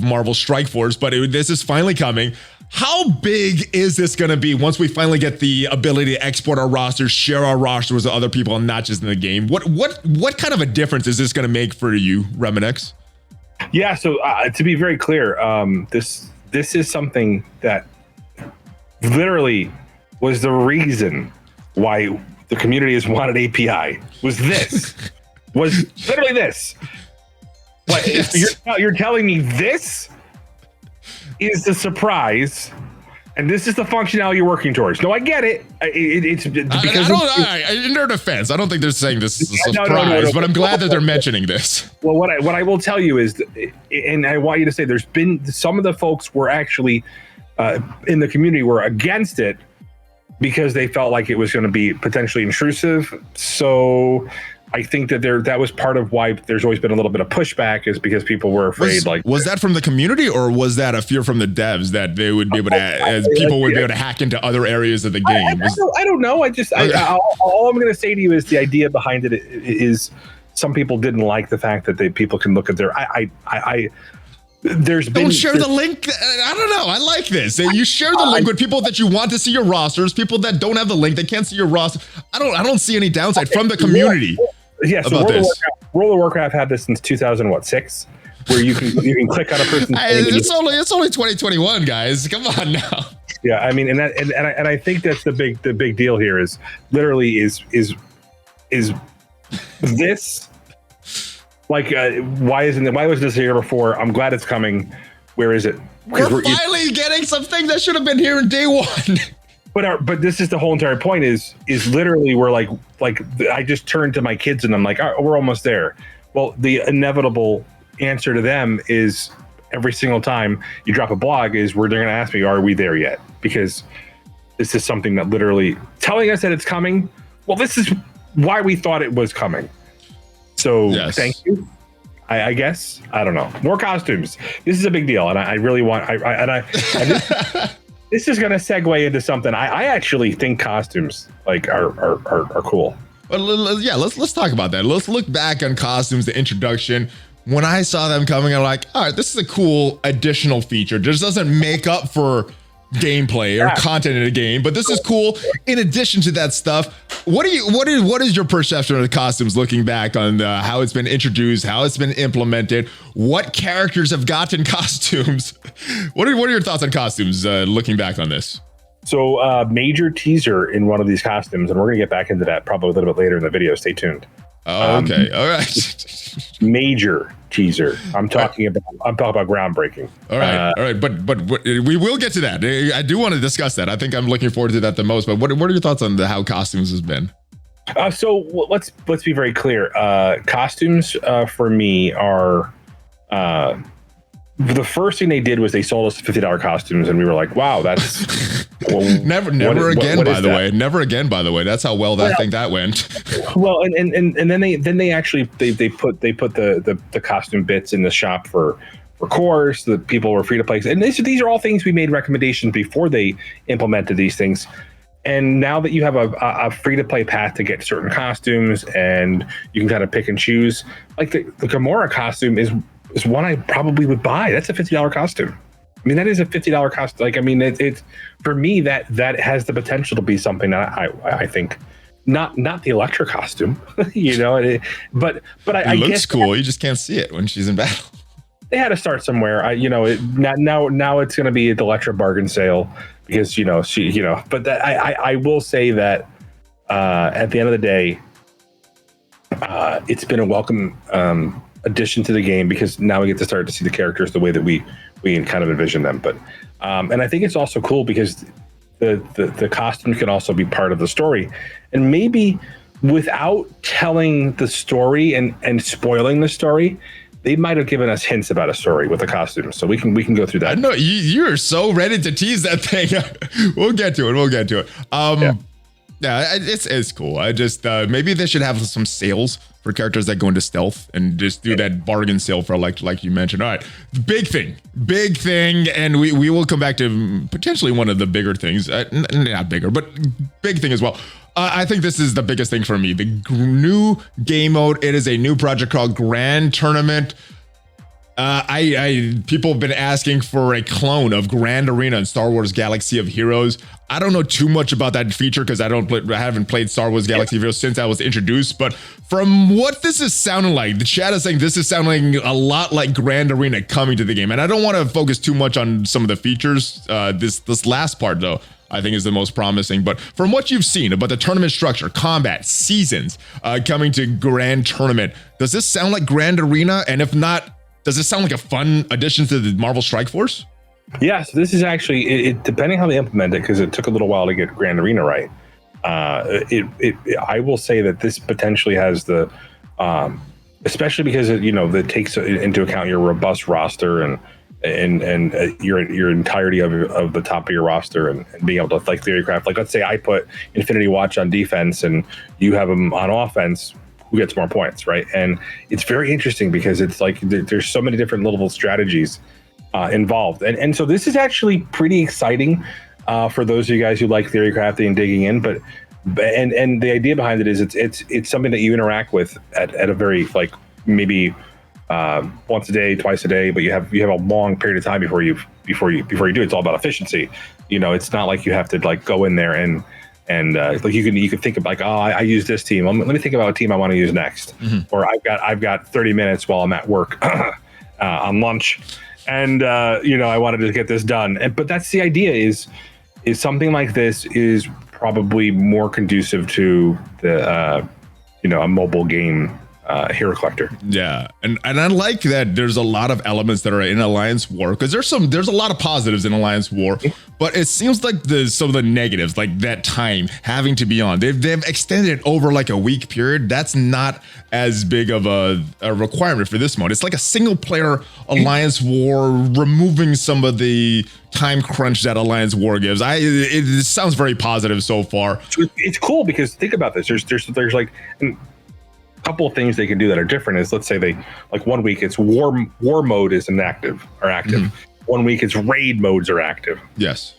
Marvel Strike Force, but this is finally coming. How big is this going to be once we finally get the ability to export our rosters, share our rosters with other people, and not just in the game? What kind of a difference is this going to make for you, Remanx? Yeah, so to be very clear, this is something that literally was the reason why the community has wanted API. Was literally this. What? Yes. You're telling me this is the surprise, and this is the functionality you're working towards? No, I get it. It's because in their defense, I don't think they're saying this is a surprise, but I'm glad that they're mentioning this. Well, what I will tell you is, and I want you to say, there's been some of the folks were actually in the community were against it because they felt like it was going to be potentially intrusive. So I think that that was part of why there's always been a little bit of pushback, is because people were afraid. Was that from the community, or was that a fear from the devs that they would be able to, people would be able to hack into other areas of the game? I don't know. All I'm going to say to you is the idea behind it is some people didn't like the fact that people can look at their. Don't share the link. I don't know. I like this. You share the link with people that you want to see your rosters. People that don't have the link, they can't see your roster. I don't see any downside from the community. Yeah, so World of Warcraft had this since 2006, where you can click on a person's name. It's only 2021, guys. Come on now. Yeah, I mean, and I think that's the big deal here is literally is this. Like, why wasn't this here before? I'm glad it's coming. Where is it? We're finally getting something that should have been here in day one. But this is the whole entire point is literally we're like I just turned to my kids and I'm like, oh, we're almost there. Well, the inevitable answer to them is every single time you drop a blog is where they're going to ask me, are we there yet? Because this is something that literally telling us that it's coming. Well, this is why we thought it was coming. So yes. Thank you. I guess. I don't know. More costumes. This is a big deal, and I really want. This is going to segue into something. I actually think costumes are cool. Well, yeah, let's talk about that. Let's look back on costumes, the introduction. When I saw them coming, I'm like, all right, this is a cool additional feature. This doesn't make up for gameplay or content in a game, but this is cool. In addition to that stuff, what is your perception of the costumes looking back on how it's been introduced, how it's been implemented, what characters have gotten costumes? What are your thoughts on costumes looking back on this? So major teaser in one of these costumes, and we're gonna get back into that probably a little bit later in the video. Stay tuned. Oh, okay. All right. Major teaser. I'm talking about groundbreaking. All right. But we will get to that. I do want to discuss that. I think I'm looking forward to that the most. But what are your thoughts on how costumes has been? So let's be very clear. Costumes for me are the first thing they did was they sold us $50 costumes, and we were like, "Wow, that's well, never again." By the way, that's how well I think that went. Well, and then they actually put the costume bits in the shop for cores. The people were free to play, and these are all things we made recommendations before they implemented these things. And now that you have a free to play path to get certain costumes, and you can kind of pick and choose, like the Gamora costume is one I probably would buy. That's a $50 costume. I mean, that is a $50 costume. Like, I mean, it's for me that has the potential to be something that I think not the Elektra costume, you know, but I it looks guess cool. You just can't see it when she's in battle. They had to start somewhere. Now it's going to be at the Elektra bargain sale because But I will say that at the end of the day, it's been a welcome addition to the game because now we get to start to see the characters the way that we kind of envision them. But and I think it's also cool because the costume can also be part of the story, and maybe without telling the story and spoiling the story, they might have given us hints about a story with the costumes, so we can go through that. I know you're so ready to tease that thing. We'll get to it. Yeah, it's cool. I just maybe they should have some sales for characters that go into stealth and just do that bargain sale for like you mentioned. All right, big thing, and we will come back to potentially one of the bigger things. Not bigger, but big thing as well. I think this is the biggest thing for me. The new game mode. It is a new project called Grand Tournament. People have been asking for a clone of Grand Arena in Star Wars Galaxy of Heroes. I don't know too much about that feature because I haven't played Star Wars Galaxy of Heroes since I was introduced. But from what this is sounding like, the chat is saying this is sounding a lot like Grand Arena coming to the game. And I don't want to focus too much on some of the features. This last part though, I think is the most promising. But from what you've seen about the tournament structure, combat, seasons coming to Grand Tournament, does this sound like Grand Arena? And if not, does this sound like a fun addition to the Marvel Strike Force? Yeah, so this is actually, it depending how they implement it, because it took a little while to get Grand Arena right. I will say that this potentially has the, especially because it takes into account your robust roster and your entirety of the top of your roster and being able to like theorycraft. Like, let's say I put Infinity Watch on defense and you have him on offense. Who gets more points, right? And it's very interesting because it's like there's so many different little strategies involved, and so this is actually pretty exciting for those of you guys who like theory crafting and digging in. But the idea behind it is it's something that you interact with at a very like maybe once a day, twice a day, but you have a long period of time before you do it. It's all about efficiency. It's not like you have to like go in there and like you can think of like, oh, I use this team. Let me think about a team I want to use next. Mm-hmm. Or I've got 30 minutes while I'm at work on lunch, and I wanted to get this done. But that's the idea. Is something like this is probably more conducive to the a mobile game hero collector. Yeah, and I like that there's a lot of elements that are in Alliance War, because there's a lot of positives in Alliance War, but it seems like some of the negatives, like that time having to be on, they've extended it over like a week period. That's not as big of a requirement for this mode. It's like a single player Alliance War, removing some of the time crunch that Alliance War gives. It sounds very positive so far. It's cool because think about this. There's like couple of things they can do that are different is, let's say they like 1 week it's war mode is active. Mm-hmm. 1 week it's raid modes are active. Yes.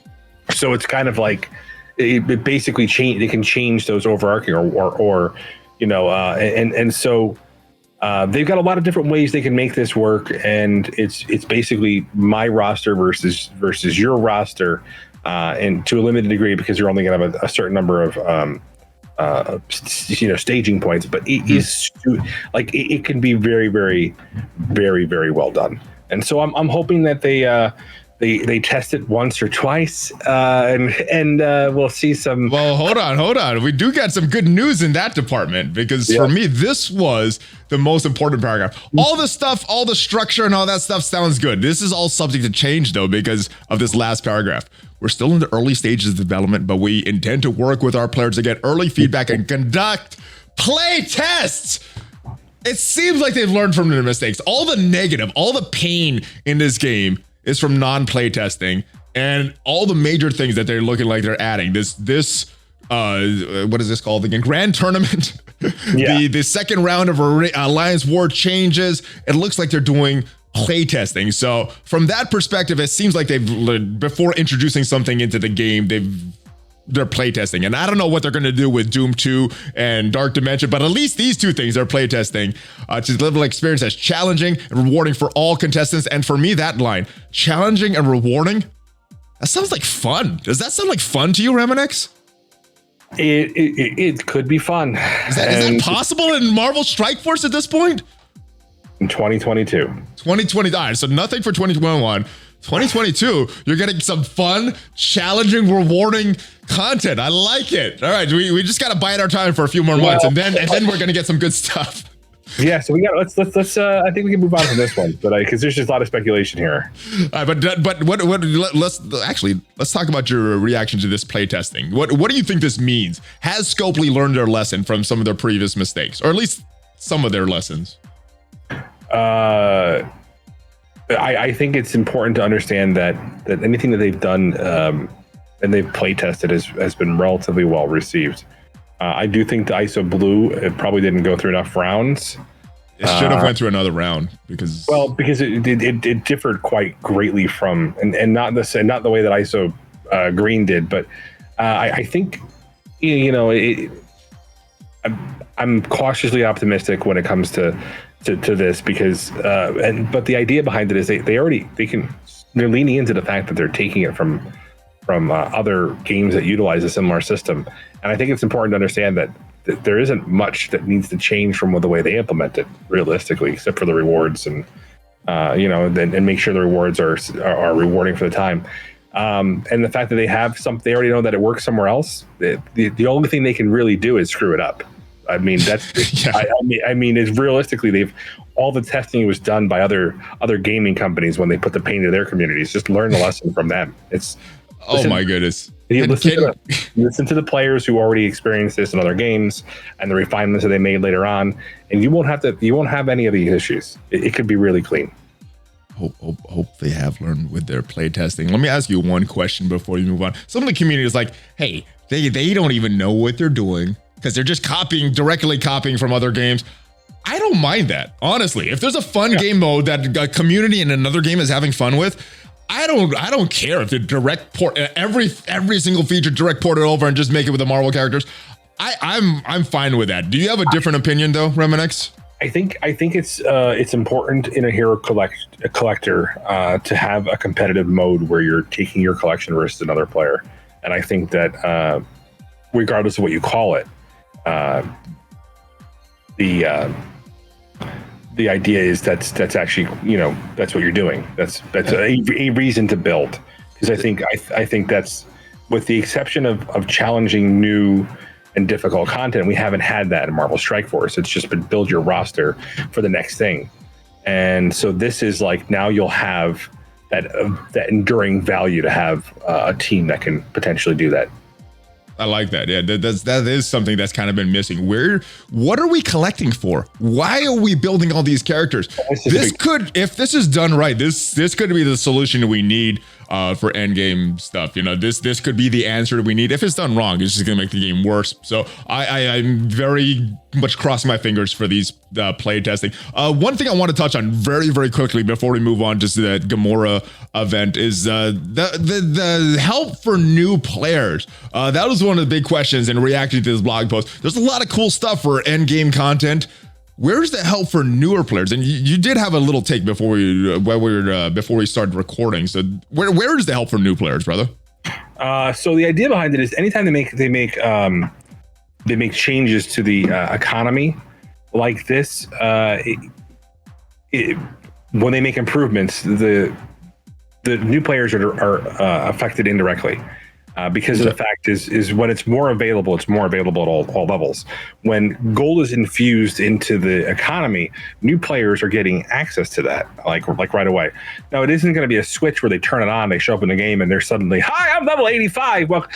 So it's kind of like it basically change. They can change those overarching and so they've got a lot of different ways they can make this work, and it's basically my roster versus your roster, and to a limited degree because you're only going to have a certain number of staging points, but it is like it can be very, very, very, very well done. And so I'm hoping that they they test it once or twice, and we'll see some. Well, hold on. We do get some good news in that department, because for me, this was the most important paragraph. All the stuff, all the structure and all that stuff sounds good. This is all subject to change, though, because of this last paragraph. We're still in the early stages of development, but we intend to work with our players to get early feedback and conduct play tests. It seems like they've learned from their mistakes. All the negative, all the pain in this game is from non-play testing, and all the major things that they're looking like they're adding. This what is this called again? Grand Tournament. The second round of Alliance War changes. It looks like they're doing play testing. So from that perspective, it seems like they've, before introducing something into the game, they're playtesting. And I don't know what they're going to do with Doom 2 and Dark Dimension, but at least these two things they're playtesting to deliver an experience that's challenging and rewarding for all contestants. And for me, that line, challenging and rewarding, that sounds like fun. Does that sound like fun to you, Remanx? It could be fun. Is that possible in Marvel Strike Force at this point? In 2022. 2020, so nothing for 2021. 2022, you're getting some fun, challenging, rewarding content. I like it. All right, we just got to bide our time for a few more months, and then we're gonna get some good stuff. Yeah, so we got let's I think we can move on from this one, but because there's just a lot of speculation here. But let's talk about your reaction to this playtesting. What do you think this means? Has Scopely learned their lesson from some of their previous mistakes, or at least some of their lessons? I think it's important to understand that anything that they've done and they've play tested has been relatively well received. I do think the ISO Blue, it probably didn't go through enough rounds. It should have went through another round because it differed quite greatly from and not the way that ISO Green did, but I think I'm cautiously optimistic when it comes to this because but the idea behind it is they're leaning into the fact that they're taking it from other games that utilize a similar system, and I think it's important to understand that there isn't much that needs to change from the way they implement it realistically, except for the rewards and and make sure the rewards are rewarding for the time. And the fact that they already know that it works somewhere else. The only thing they can really do is screw it up. I mean, that's yeah. I mean, it's realistically all the testing was done by other gaming companies when they put the pain to their communities. Just learn the lesson from them. My goodness. Listen to the players who already experienced this in other games and the refinements that they made later on, and you won't have any of these issues. It could be really clean. Hope they have learned with their playtesting. Let me ask you one question before you move on. Some of the community is like, hey, they don't even know what they're doing because they're just directly copying from other games. I don't mind that, honestly. If there's a fun game mode that a community in another game is having fun with, I don't care if they direct port every single feature, direct port it over and just make it with the Marvel characters. I'm fine with that. Do you have a different opinion though, Remanx? I think it's important in a hero collector to have a competitive mode where you're taking your collection versus another player, and I think that regardless of what you call it, the idea is that's actually that's what you're doing. That's a reason to build, because I think that's, with the exception of challenging new and difficult content, we haven't had that in Marvel Strike Force. It's just been build your roster for the next thing, and so this is like now you'll have that enduring value to have a team that can potentially do that. I like that. Yeah, that is something that's kind of been missing. What are we collecting for? Why are we building all these characters? If this is done right, this could be the solution we need for endgame stuff. This could be the answer we need. If it's done wrong, it's just gonna make the game worse. So I'm very much crossing my fingers for these play testing. One thing I want to touch on very, very quickly before we move on to the Gamora event is the help for new players. That was one of the big questions in reacting to this blog post. There's a lot of cool stuff for end game content. Where's the help for newer players? And you did have a little take before we started recording. So where is the help for new players, brother? So the idea behind it is anytime they make changes to the economy like this, when they make improvements, the the new players are affected indirectly. Because of the fact is when it's more available at all levels. When gold is infused into the economy, new players are getting access to that like right away. Now it isn't going to be a switch where they turn it on, they show up in the game, and they're suddenly, hi, I'm level 85. Well,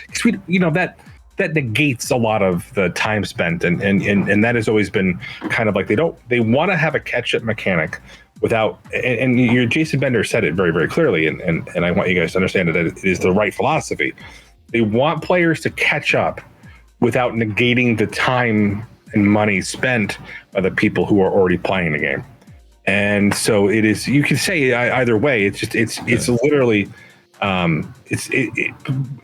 that negates a lot of the time spent, and that has always been kind of like they want to have a catch up mechanic without, and your Jason Bender said it very, very clearly, and I want you guys to understand that it is the right philosophy. They want players to catch up without negating the time and money spent by the people who are already playing the game. And so it is, you can say either way. It's literally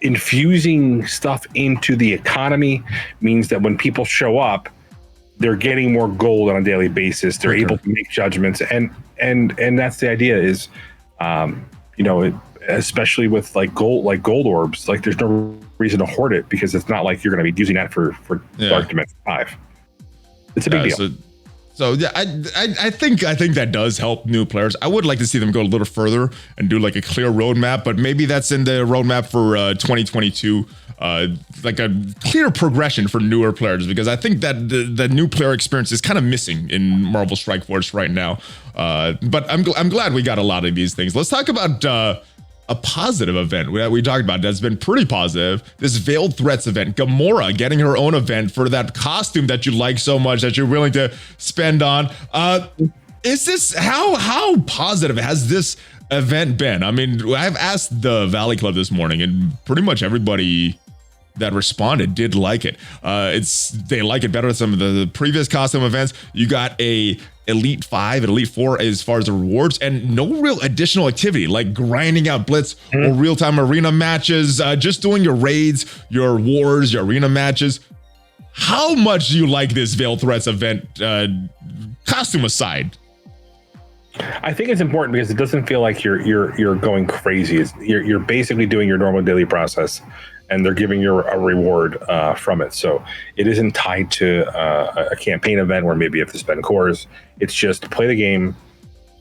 infusing stuff into the economy means that when people show up, they're getting more gold on a daily basis. They're able to make judgments, and that's the idea is, especially with gold orbs, like there's no reason to hoard it because it's not like you're going to be using that for Dark Dimension 5. It's a big deal. So yeah, I think that does help new players. I would like to see them go a little further and do like a clear roadmap, but maybe that's in the roadmap for 2022, like a clear progression for newer players, because I think that the new player experience is kind of missing in Marvel Strike Force right now. But I'm glad we got a lot of these things. Let's talk about a positive event we talked about that's been pretty positive. This Veiled Threats event, Gamora getting her own event for that costume that you like so much that you're willing to spend on. Is this how positive has this event been? I mean, I've asked the Valley Club this morning, and pretty much everybody that responded did like it. They like it better than some of the previous costume events. You got a Elite 5 and Elite 4 as far as the rewards, and no real additional activity like grinding out Blitz or real-time arena matches, just doing your raids, your wars, your arena matches. How much do you like this Veiled Threats event, costume aside? I think it's important because it doesn't feel like you're going crazy. You're basically doing your normal daily process, and they're giving you a reward from it. So it isn't tied to a campaign event where maybe you have to spend cores. It's just play the game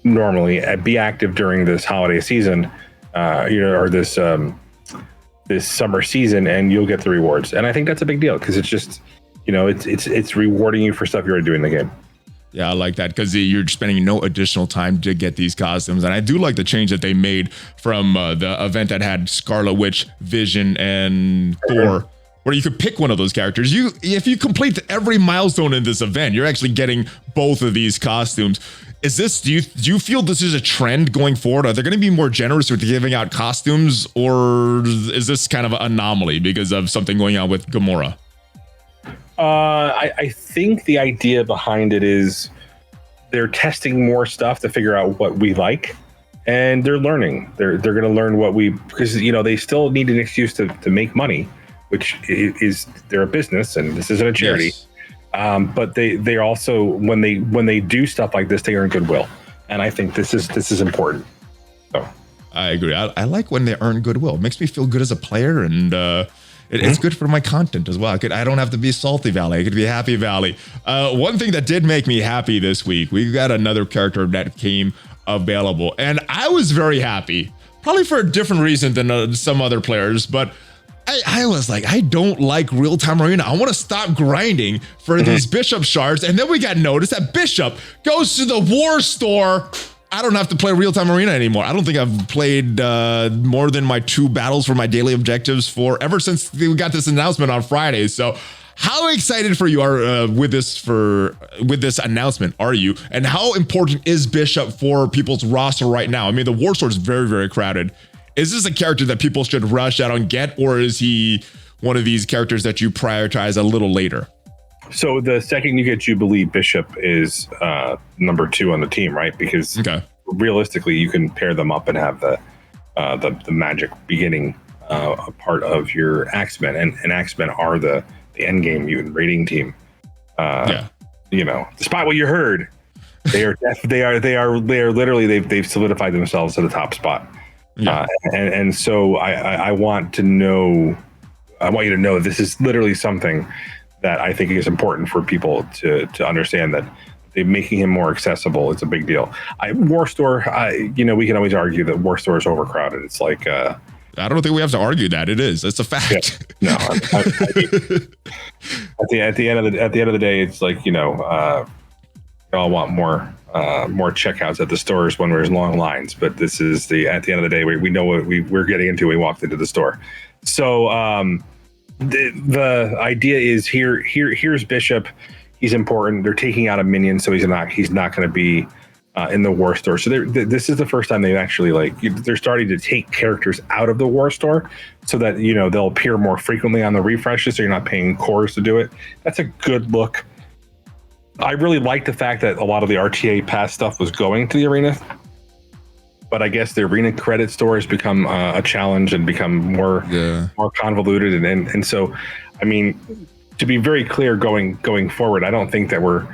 normally, be active during this holiday season, or this summer season, and you'll get the rewards. And I think that's a big deal because it's just, it's rewarding you for stuff you're already doing in the game. Yeah, I like that because you're spending no additional time to get these costumes. And I do like the change that they made from the event that had Scarlet Witch, Vision, and Thor, where you could pick one of those characters. If you complete every milestone in this event, you're actually getting both of these costumes. Do you feel this is a trend going forward? Are they going to be more generous with giving out costumes, or is this kind of an anomaly because of something going on with Gamora? I think the idea behind it is they're testing more stuff to figure out what we like, and they're learning. They're going to learn because they still need an excuse to make money, which is they're a business and this isn't a charity. Yes. But they also when they do stuff like this, they earn goodwill, and I think this is important. So I agree. I like when they earn goodwill. It makes me feel good as a player, and it's good for my content as well. I don't have to be salty Valley. I could be happy Valley. One thing that did make me happy this week, we got another character that came available, and I was very happy, probably for a different reason than some other players, but I was like, I don't like real-time arena. I want to stop grinding for these Bishop shards. And then we got notice that Bishop goes to the war store. I don't have to play real-time arena anymore. I don't think I've played more than my 2 battles for my daily objectives ever since we got this announcement on Friday. So how excited for you are with this announcement are you? And how important is Bishop for people's roster right now? I mean, the war store is very, very crowded. Is this a character that people should rush out and get, or is he one of these characters that you prioritize a little later? So the second you get Jubilee, Bishop is number 2 on the team, right? Because realistically, you can pair them up and have the magic beginning a part of your Axemen, and Axemen are the end game mutant raiding team. Despite what you heard, they are literally they've solidified themselves to the top spot. Yeah. And so I want you to know this is literally something that I think is important for people to understand, that making him more accessible is a big deal. War Store, we can always argue that War Store is overcrowded. It's like I don't think we have to argue that. It is. It's a fact. Yeah, no, at the end of the day, it's like we all want more checkouts at the stores when there's long lines. But this is at the end of the day, we know what we're getting into. We walked into the store, so the idea is here's Bishop. He's important. They're taking out a minion, so he's not going to be in the War Store. So this is the first time they've actually they're starting to take characters out of the War Store so that they'll appear more frequently on the refreshes, so you're not paying cores to do it. That's a good look. I really like the fact that a lot of the RTA pass stuff was going to the arena, but I guess the arena credit store has become a challenge and become more convoluted, and so I mean, to be very clear, going forward, I don't think that we're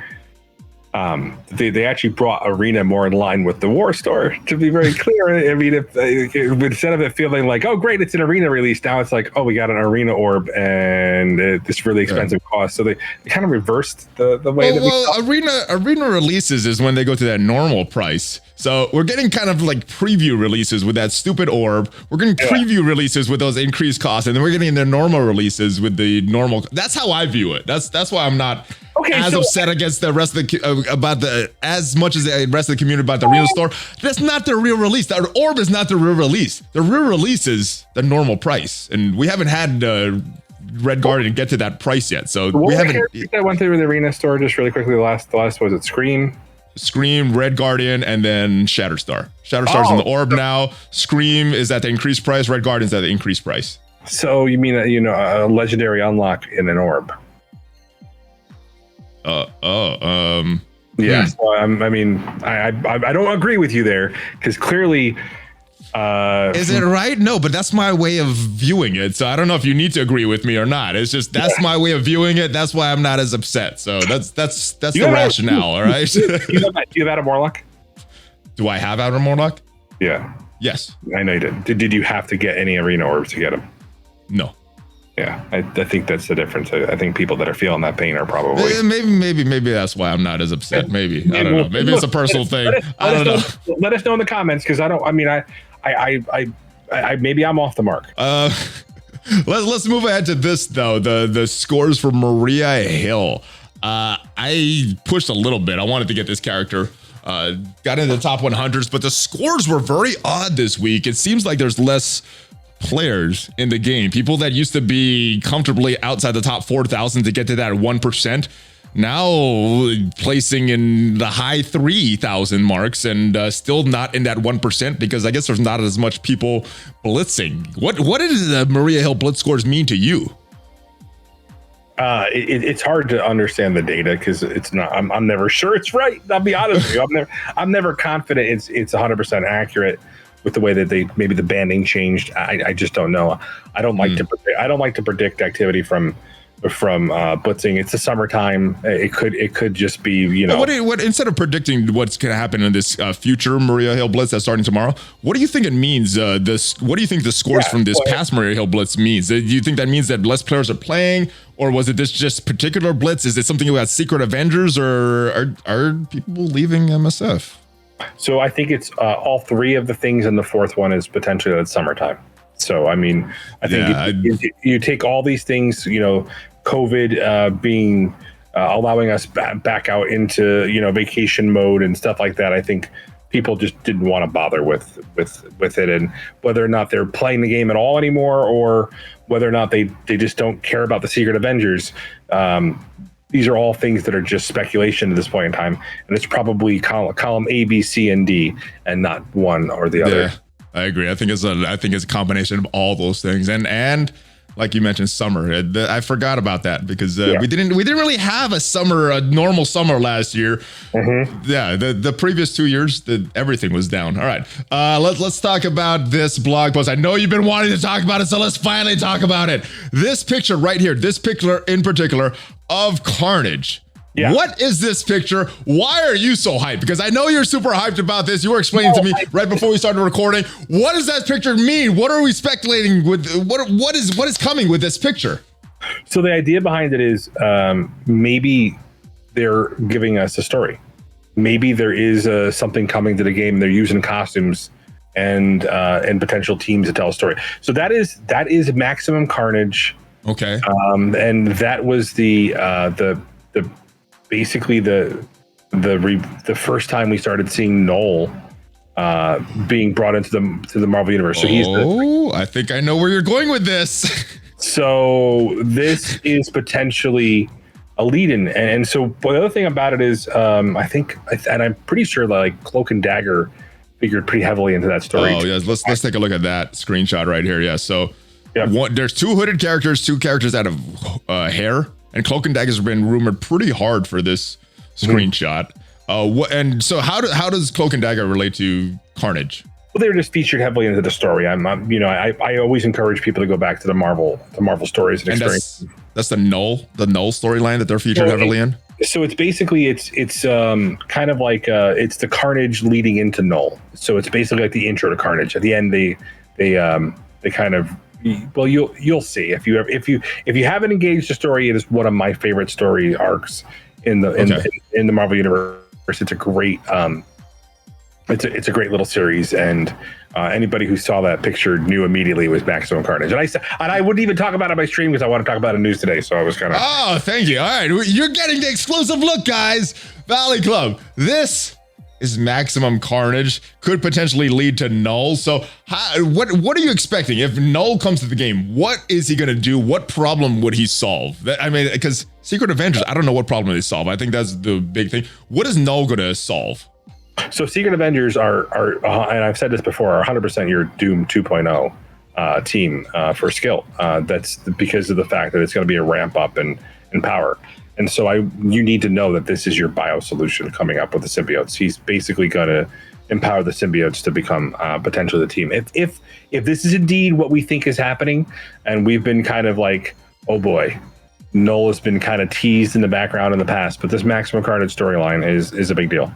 they actually brought Arena more in line with the War Store, to be very clear. I mean, if instead of it feeling like, oh great, it's an Arena release, now it's like, oh, we got an Arena orb and this really expensive cost. So they kind of reversed the way Arena releases is when they go to that normal price. So we're getting kind of like preview releases with that stupid orb. We're getting preview releases with those increased costs, and then we're getting their normal releases with the normal. That's how I view it. That's why I'm not upset against the rest of the as much as the rest of the community about the Arena store. That's not the real release. The orb is not the real release. The real release is the normal price, and we haven't had Red Guardian get to that price yet. So we haven't. That went through the Arena store just really quickly. The last was it Scream, Red Guardian, and then Shatterstar. Shatterstar's in the orb now. Scream is at the increased price. Red Guardian's at the increased price. So you mean a legendary unlock in an orb? Yeah. So, I mean, I don't agree with you there, because clearly. Is it right? No, but that's my way of viewing it. So I don't know if you need to agree with me or not. It's just that's my way of viewing it. That's why I'm not as upset. So that's the rationale. All right. Do you have Adam Warlock? Do I have Adam Warlock? Yeah. Yes. I know you did. Did you have to get any arena orbs to get him? No. Yeah, I think that's the difference. I think people that are feeling that pain are probably maybe that's why I'm not as upset. Maybe I don't know. Maybe it's a personal thing. I don't know. Let us know in the comments, because I don't. I mean, I maybe I'm off the mark. Let's move ahead to this though. The scores for Maria Hill. I pushed a little bit. I wanted to get this character. Got into the top 100s, but the scores were very odd this week. It seems like there's less players in the game. People that used to be comfortably outside the top 4,000 to get to that 1%. Now placing in the high 3,000 marks and still not in that 1% because I guess there's not as much people blitzing. What does the Maria Hill blitz scores mean to you? It's hard to understand the data because it's not. I'm never sure it's right. I'll be honest with you. I'm never confident it's 100% accurate with the way that maybe the banding changed. I just don't know. I don't like to predict activity from blitzing. It's the summertime. It could just be, What instead of predicting what's going to happen in this future Maria Hill blitz that's starting tomorrow, what do you think it means? What do you think the scores from this past Maria Hill blitz means? Do you think that means that less players are playing, or was it this just particular blitz? Is it something about Secret Avengers, or are people leaving MSF? So I think it's all three of the things, and the fourth one is potentially that summertime. So I mean, I think you take all these things, COVID being allowing us back out into vacation mode and stuff like that. I think people just didn't want to bother with it, and whether or not they're playing the game at all anymore, or whether or not they just don't care about the Secret Avengers. These are all things that are just speculation at this point in time, and it's probably column A, B, C, and D, and not one or the other. Yeah, I agree. I think it's a combination of all those things, and like you mentioned, summer. I forgot about that because we didn't really have a normal summer last year. Mm-hmm. Yeah, the previous 2 years, everything was down. All right, let's talk about this blog post. I know you've been wanting to talk about it, so let's finally talk about it. This picture right here, this picture in particular of Carnage. Yeah. What is this picture? Why are you so hyped? Because I know you're super hyped about this. You were explaining to me right before we started recording. What does that picture mean? What are we speculating with? What is coming with this picture? So the idea behind it is maybe they're giving us a story. maybe there is something coming to the game. They're using costumes and potential teams to tell a story. So that is Maximum Carnage. Okay. And that was the basically the first time we started seeing Knull being brought into the Marvel universe. So I think I know where you're going with this. So this is potentially a lead-in, and so the other thing about it is, I think, and I'm pretty sure that like Cloak and Dagger figured pretty heavily into that story. Oh yes, let's take a look at that screenshot right here. Yeah, so there's 2 hooded characters, 2 characters out of hair, and Cloak and Dagger's been rumored pretty hard for this screenshot. And so how does Cloak and Dagger relate to Carnage? Well, they were just featured heavily into the story. I always encourage people to go back to the Marvel stories and experience. That's the Knull storyline that they're featured heavily in. So it's basically it's kind of like it's the Carnage leading into Knull. So it's basically like the intro to Carnage. At the end, they kind of, well, you'll see if you haven't engaged the story. It is one of my favorite story arcs in the Marvel universe. It's a great it's a great little series, and anybody who saw that picture knew immediately it was Maximum Carnage. And I wouldn't even talk about it on my stream because I want to talk about it in news today. So I was kind of. Oh, thank you. All right, you're getting the exclusive look, guys. Valley Club. This is Maximum Carnage. Could potentially lead to Knull. So what are you expecting if Knull comes to the game? What is he going to do? What problem would he solve? I mean, because Secret Avengers, I don't know what problem they solve. I think that's the big thing. What is Knull going to solve? So Secret Avengers are and I've said this before, are 100% your Doom 2.0 team for skill. That's because of the fact that it's going to be a ramp up in power. And so you need to know that this is your bio solution coming up with the symbiotes. He's basically going to empower the symbiotes to become potentially the team. If this is indeed what we think is happening, and we've been kind of like, oh boy, Knull has been kind of teased in the background in the past, but this Maximum Carnage storyline is a big deal.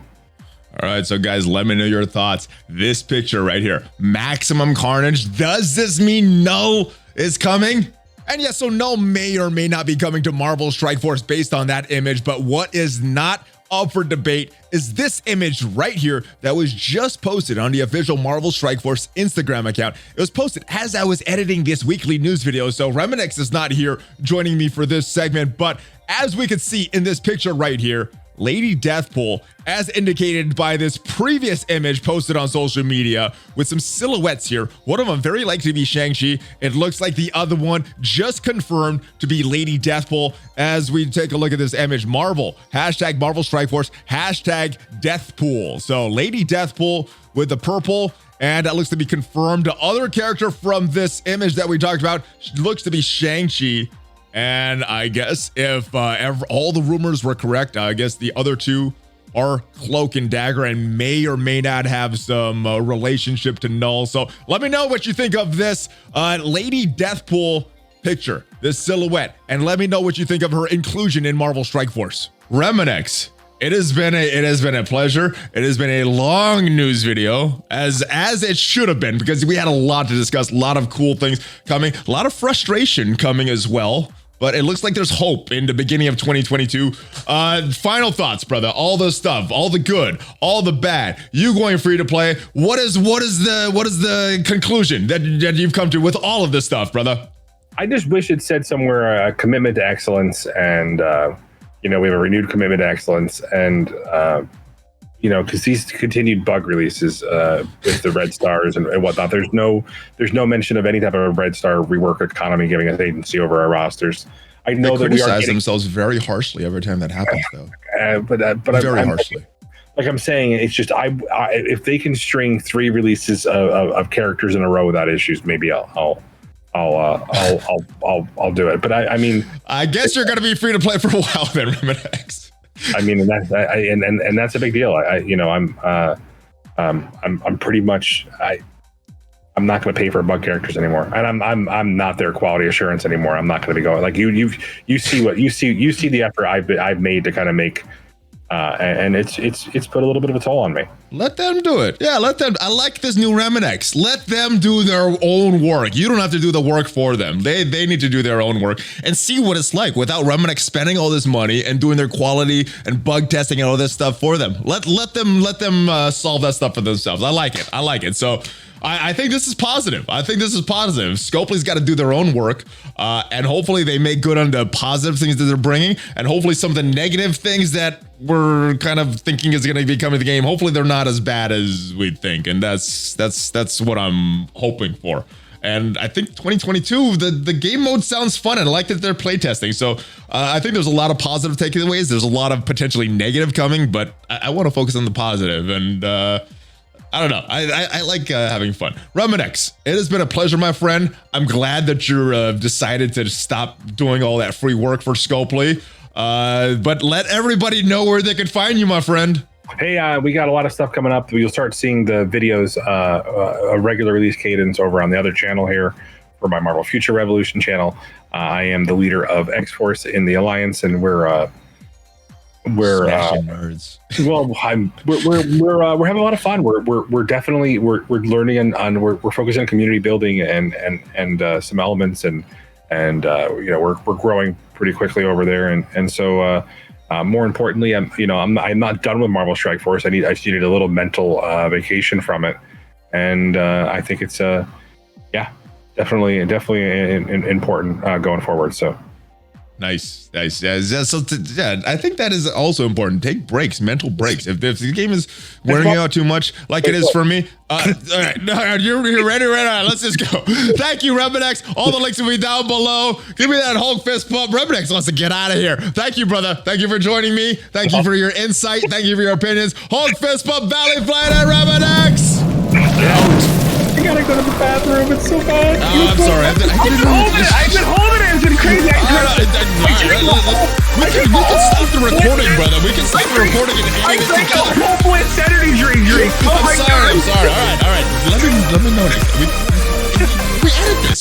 All right, so guys, let me know your thoughts. This picture right here, Maximum Carnage. Does this mean Knull is coming? And yes, so Knull may or may not be coming to Marvel Strike Force based on that image, but what is not up for debate is this image right here that was just posted on the official Marvel Strike Force Instagram account. It was posted as I was editing this weekly news video, so Remanx is not here joining me for this segment, but as we can see in this picture right here, Lady Deathpool, as indicated by this previous image posted on social media with some silhouettes here. One of them very likely to be Shang-Chi. It looks like the other one just confirmed to be Lady Deathpool. As we take a look at this image, Marvel, hashtag Marvel Strike Force, hashtag Deathpool. So Lady Deathpool with the purple, and that looks to be confirmed. The other character from this image that we talked about looks to be Shang-Chi. And I guess if all the rumors were correct, I guess the other 2 are Cloak and Dagger and may or may not have some relationship to Knull. So let me know what you think of this Lady Deathpool picture, this silhouette, and let me know what you think of her inclusion in Marvel Strike Force. Remanx, it has been a pleasure. It has been a long news video, as it should have been, because we had a lot to discuss, a lot of cool things coming, a lot of frustration coming as well. But it looks like there's hope in the beginning of 2022. Final thoughts, brother. All the stuff, all the good, all the bad. You going free to play. What is the conclusion that you've come to with all of this stuff, brother? I just wish it said somewhere a commitment to excellence, and we have a renewed commitment to excellence, and because these continued bug releases with the Red Stars and whatnot, there's no mention of any type of Red Star rework economy giving us agency over our rosters. I know that we criticize themselves very harshly every time that happens, though. But very harshly. Like I'm saying, it's just if they can string 3 releases of characters in a row without issues, maybe I'll do it. But I mean, I guess you're gonna be free to play for a while then, Remanx. I mean, and that's a big deal. I'm pretty much I'm not going to pay for bug characters anymore, and I'm not their quality assurance anymore. I'm not going to be going like you see the effort I've made to kind of make and it's put a little bit of a toll on me. Let them do it. Yeah, let them. I like this new Remanx. Let them do their own work. You don't have to do the work for them. They need to do their own work and see what it's like without Remanx spending all this money and doing their quality and bug testing and all this stuff for them. Let them solve that stuff for themselves. I like it. I like it. So I think this is positive. I think this is positive. Scopely's got to do their own work, and hopefully they make good on the positive things that they're bringing, and hopefully some of the negative things that we're kind of thinking is going to be coming to the game, hopefully they're not as bad as we think, and that's what I'm hoping for. And I think 2022, the game mode sounds fun, and I like that they're playtesting. So I think there's a lot of positive takeaways. There's a lot of potentially negative coming, but I want to focus on the positive, and I don't know. I like having fun. Remanx, it has been a pleasure, my friend. I'm glad that you're decided to stop doing all that free work for Scopely. But let everybody know where they can find you, my friend. Hey, we got a lot of stuff coming up. You'll start seeing the videos, a regular release cadence over on the other channel here for my Marvel Future Revolution channel. I am the leader of X-Force in the Alliance, and we're nerds. Well, we're having a lot of fun. We're definitely learning and we're focusing on community building and some elements and we're growing pretty quickly over there, and so more importantly, I'm not done with Marvel Strike Force. I just needed a little mental vacation from it, and I think it's definitely important going forward. So. Nice. Yeah, so I think that is also important. Take breaks, mental breaks. If the game is wearing you out too much, like it is for me, all right, you're ready right now. Let's just go. Thank you, Remanx. All the links will be down below. Give me that Hulk fist pump. Remanx wants to get out of here. Thank you, brother. Thank you for joining me. Thank you for your insight. Thank you for your opinions. Hulk fist pump, ValleyFlyin, and Remanx. Out. I gotta go to the bathroom. It's so bad. I'm sorry. I've been holding it. It's been crazy. We can stop the recording, brother. We can stop the recording and edit it together. Blitz energy drink. I'm sorry. All right. Let me know next.